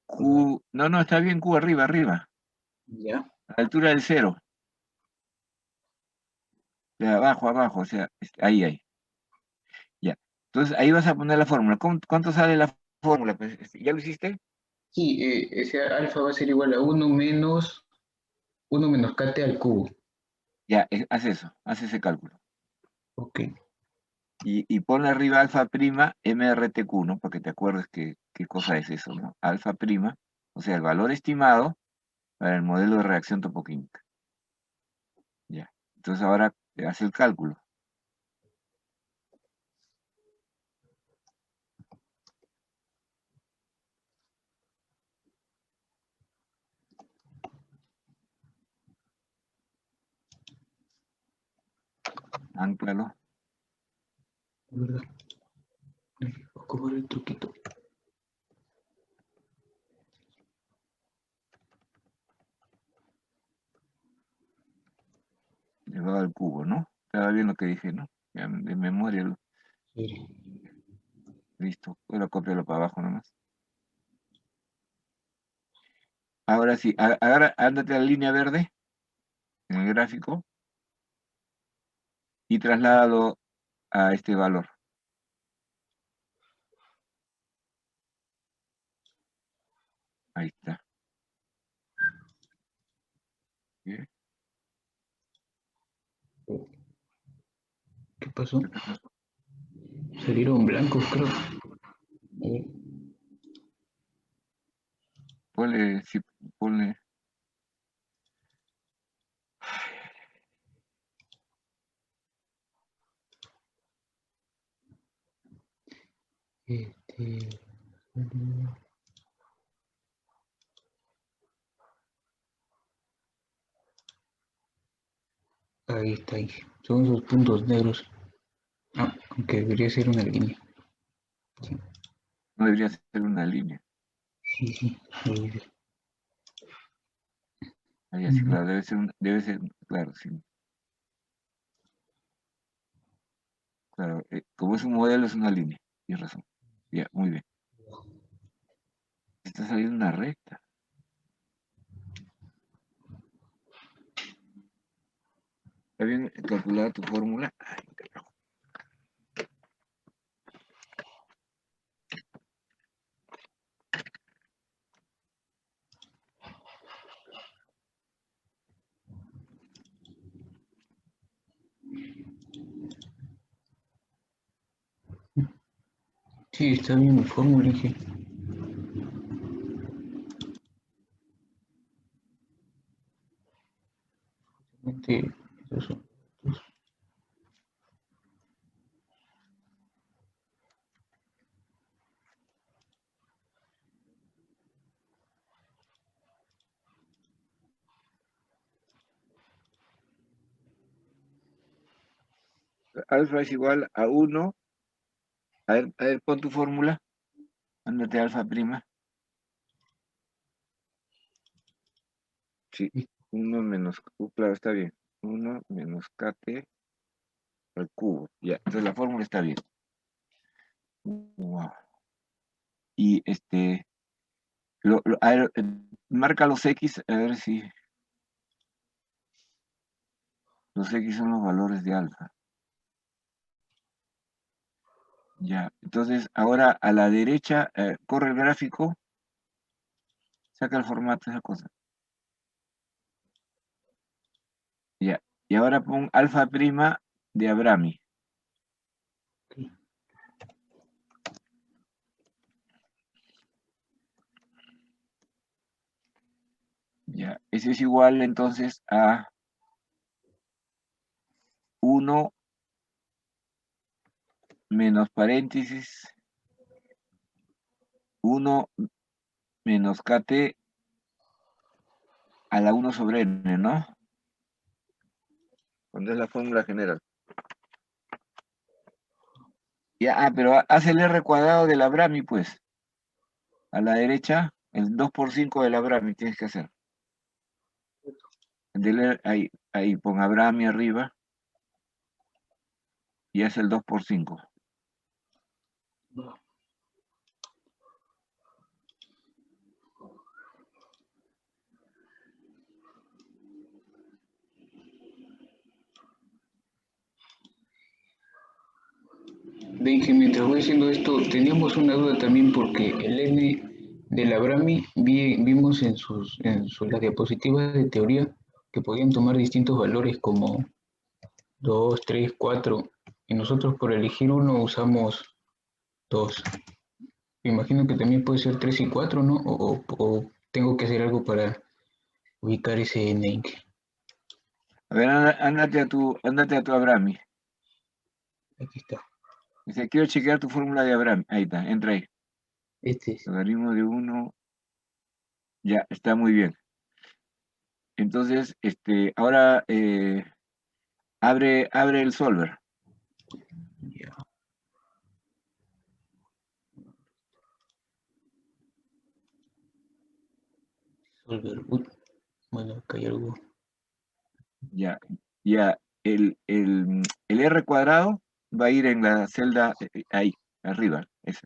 Q. No, está bien, Q, arriba, Ya. a la altura del 0. De abajo, o sea, ahí. Ya. Entonces, ahí vas a poner la fórmula. ¿Cuánto sale la fórmula, pues, ¿ya lo hiciste? Sí, ese alfa va a ser igual a 1 menos kt al cubo. Ya, haz eso, haz ese cálculo. Ok. Y ponle arriba alfa prima MRTQ, ¿no? Para que te acuerdes qué cosa es eso, ¿no? Alfa prima, o sea, el valor estimado para el modelo de reacción topoquímica. Ya. Entonces ahora haz el cálculo. Ánclalo. De verdad. ¿Cómo era el truquito? Elevado al cubo, ¿no? Estaba bien lo que dije, ¿no? Ya de memoria. Sí. Listo. Ahora cópialo para abajo nomás. Ahora sí, ahora ándate a la línea verde en el gráfico y trasládalo a este valor. Ahí está. Bien. ¿Qué pasó? Salieron blancos, creo. Ponle, sí, ponle. Ahí está, ahí. Son esos puntos negros. Ah, aunque debería ser una línea. Sí, No debería ser una línea. sí. Ahí así, claro, debe ser, claro, sí. Claro, como es un modelo, es una línea. Tienes razón. Ya, muy bien. Está saliendo una recta. ¿Está bien calculada tu fórmula? Ay, carajo. Sí, está bien mi fórmula, dije. Eso. Alfa es igual a 1. A ver, pon tu fórmula. Ándate alfa prima. Sí, 1 menos, claro, está bien. 1 menos kt al cubo. Ya, entonces la fórmula está bien. Wow. Y a ver, marca los X, a ver si los X son los valores de alfa. Ya, entonces ahora a la derecha, corre el gráfico, saca el formato de esa cosa. Ya, y ahora pon alfa prima de Abrami. Ya, ese es igual entonces a 1 menos paréntesis, 1 menos kt a la 1 sobre n, ¿no? Cuando es la fórmula general. Ya, pero haz el R cuadrado del Abrami, pues. A la derecha, el 2 por 5 del Abrami tienes que hacer. Ahí pon Abrami arriba. Y es el 2 por 5. Benji, mientras voy diciendo esto, teníamos una duda también porque el N de la Brahmi vimos en las diapositivas de teoría que podían tomar distintos valores como 2, 3, 4, y nosotros por elegir uno usamos 2. Me imagino que también puede ser 3 y 4, ¿no? O tengo que hacer algo para ubicar ese N. A ver, ándate a tu Abrami. Aquí está. Dice, quiero chequear tu fórmula de Abrami. Ahí está, entra ahí. Este es. Logaritmo de 1. Ya, está muy bien. Entonces, ahora abre el solver. Ya. Solver. Uy, bueno, acá hay algo. Ya. El R cuadrado va a ir en la celda ahí, arriba. Ese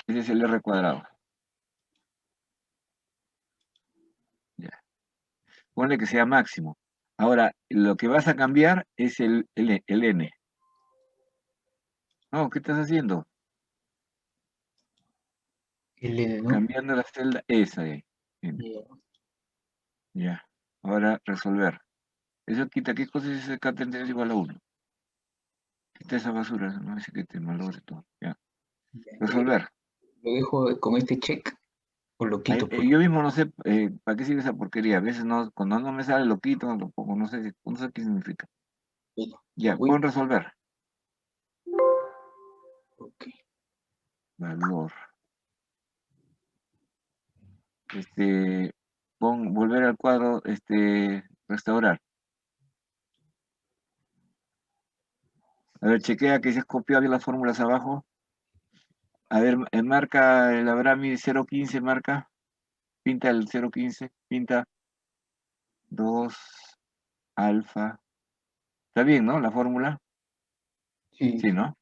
es el R cuadrado. Ya. Ponle que sea máximo. Ahora, lo que vas a cambiar es el N. No, ¿qué estás haciendo? El N, ¿no? Cambiando la celda esa de ahí. Ya. Ya. Ahora resolver. Eso quita, ¿qué cosa es ese K33 igual a 1? Quita esa basura, no dice que te malogre todo. Ya. Resolver. ¿Lo dejo con este check o lo quito? Yo mismo no sé para qué sirve esa porquería. A veces no, cuando no me sale lo quito, lo pongo, no sé qué significa. Ya, pon resolver. Ok. Valor. Pon volver al cuadro, restaurar. A ver, chequea que se has copiado bien las fórmulas abajo. A ver, marca el Abrami 015, marca. Pinta el 015, pinta 2 alfa. Está bien, ¿no? La fórmula. Sí. Sí, ¿no?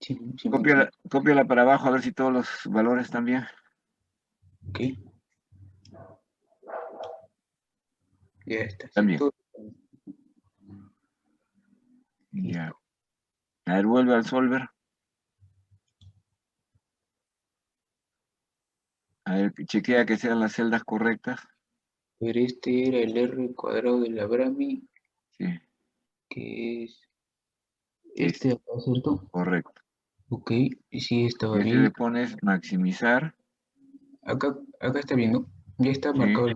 Sí, Cópiala para abajo a ver si todos los valores están bien. Ok. Ya está. También. Ya. A ver, vuelve al solver. A ver, chequea que sean las celdas correctas. Pero este era el R cuadrado de la Brahmi. Sí. Que es este acá, ¿cierto? Correcto. Ok, y sí estaba Y aquí bien. le pones maximizar. Acá está bien, ¿no? Ya está marcado. Sí.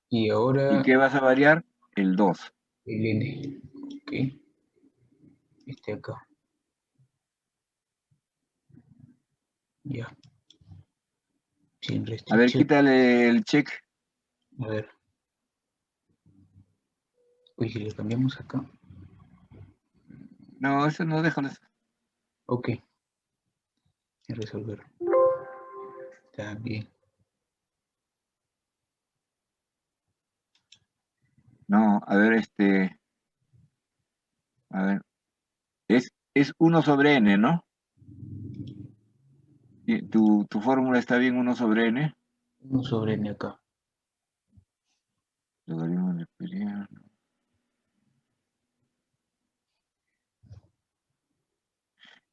Y ahora ¿Y qué vas a variar? El 2. el N. Ok. Este acá. Ya. Sin A ver, restricción. quítale el check. A ver. Uy, si le cambiamos acá. No, eso no, déjalo. Ok. Resolver. Está bien. No, a ver, a ver. Es 1 sobre n, ¿no? Tu fórmula está bien, 1 sobre n. 1 sobre n acá. Logaritmo neperiano.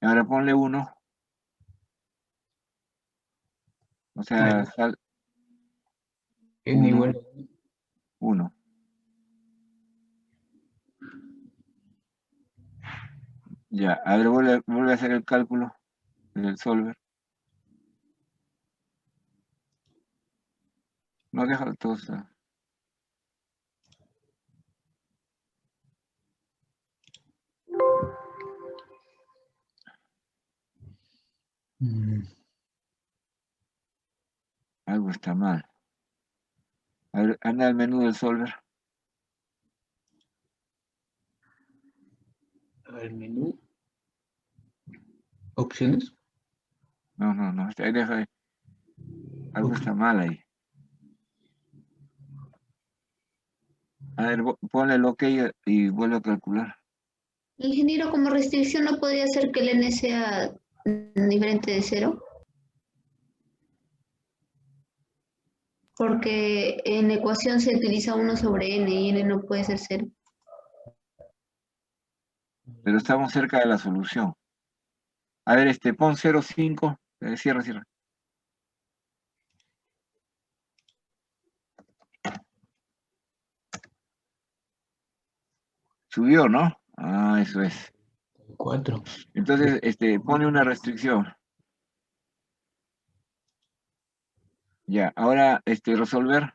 Ahora ponle 1. O sea, n igual a 1. Ya, a ver, vuelve a hacer el cálculo del solver. No, déjalo todo. Algo está mal. A ver, anda al menú del solver. al menú. Opciones. No, ahí deja ahí. Algo está mal ahí. A ver, ponle el OK y vuelve a calcular. Ingeniero, como restricción, ¿no podría ser que el n sea diferente de 0? Porque en la ecuación se utiliza 1 sobre n y n no puede ser 0. pero estamos cerca de la solución. A ver, pon 0,5, cierra. Subió, ¿no? Ah, eso es. 4. Entonces, pone una restricción. Ya, ahora, resolver.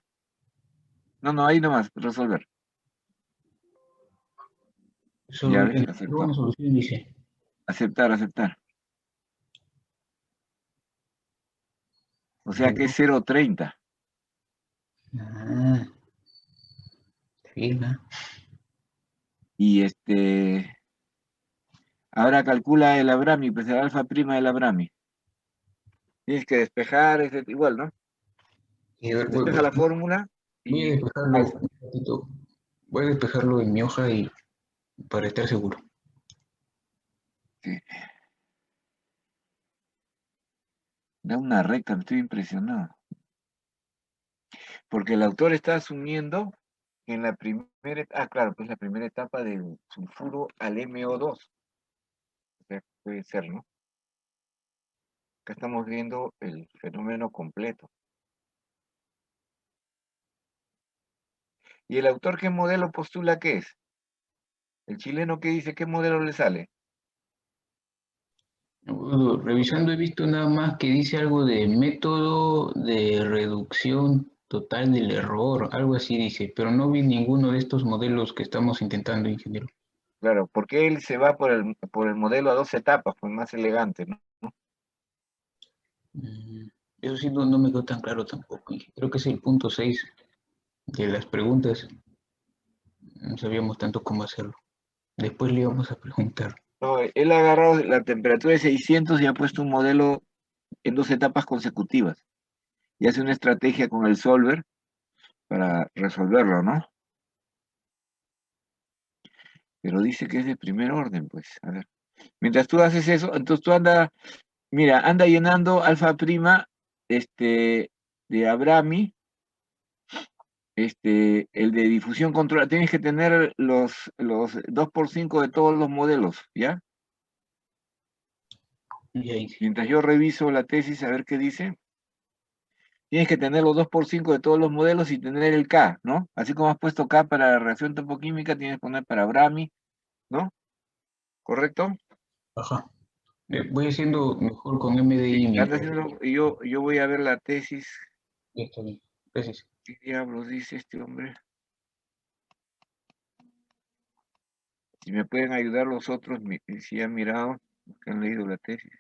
No, ahí nomás, resolver. Ya ves, aceptó. Una solución dice. Aceptar. O sea que es 0,30. Ah, fija. Y ahora calcula el Abrami, pues el alfa prima del Abrami. Tienes que despejar, igual, ¿no? Despeja la fórmula Voy a y despejarlo alfa. un ratito. Voy a despejarlo en mi hoja y para estar seguro. Sí. Da una recta, me estoy impresionado. Porque el autor está asumiendo que en la primera, claro, pues la primera etapa del sulfuro al MO2. O sea, puede ser, ¿no? Acá estamos viendo el fenómeno completo. ¿Y el autor qué modelo postula que es? ¿El chileno qué dice? ¿Qué modelo le sale? Revisando he visto nada más que dice algo de método de reducción total del error, algo así dice, pero no vi ninguno de estos modelos que estamos intentando, ingeniero. Claro, porque él se va por el modelo a 2 etapas, pues más elegante, ¿no? Eso sí no me quedó tan claro tampoco. Creo que es el punto 6 de las preguntas. No sabíamos tanto cómo hacerlo. Después le íbamos a preguntar. No, él ha agarrado la temperatura de 600 y ha puesto un modelo en 2 etapas consecutivas. Y hace una estrategia con el solver para resolverlo, ¿no? Pero dice que es de primer orden, pues. A ver. Mientras tú haces eso, entonces tú anda llenando alfa prima, de Abrami, el de difusión controlada. Tienes que tener los 2x5 de todos los modelos, ¿ya? Mientras yo reviso la tesis, a ver qué dice. Tienes que tener los 2x5 de todos los modelos y tener el K, ¿no? Así como has puesto K para la reacción termoquímica, tienes que poner para Abrami, ¿no? ¿Correcto? Ajá. Voy haciendo mejor con MDI. Anda haciendo, yo voy a ver la tesis. Ya está bien. Gracias. ¿Qué diablos dice este hombre? Si me pueden ayudar los otros, si han mirado, que han leído la tesis.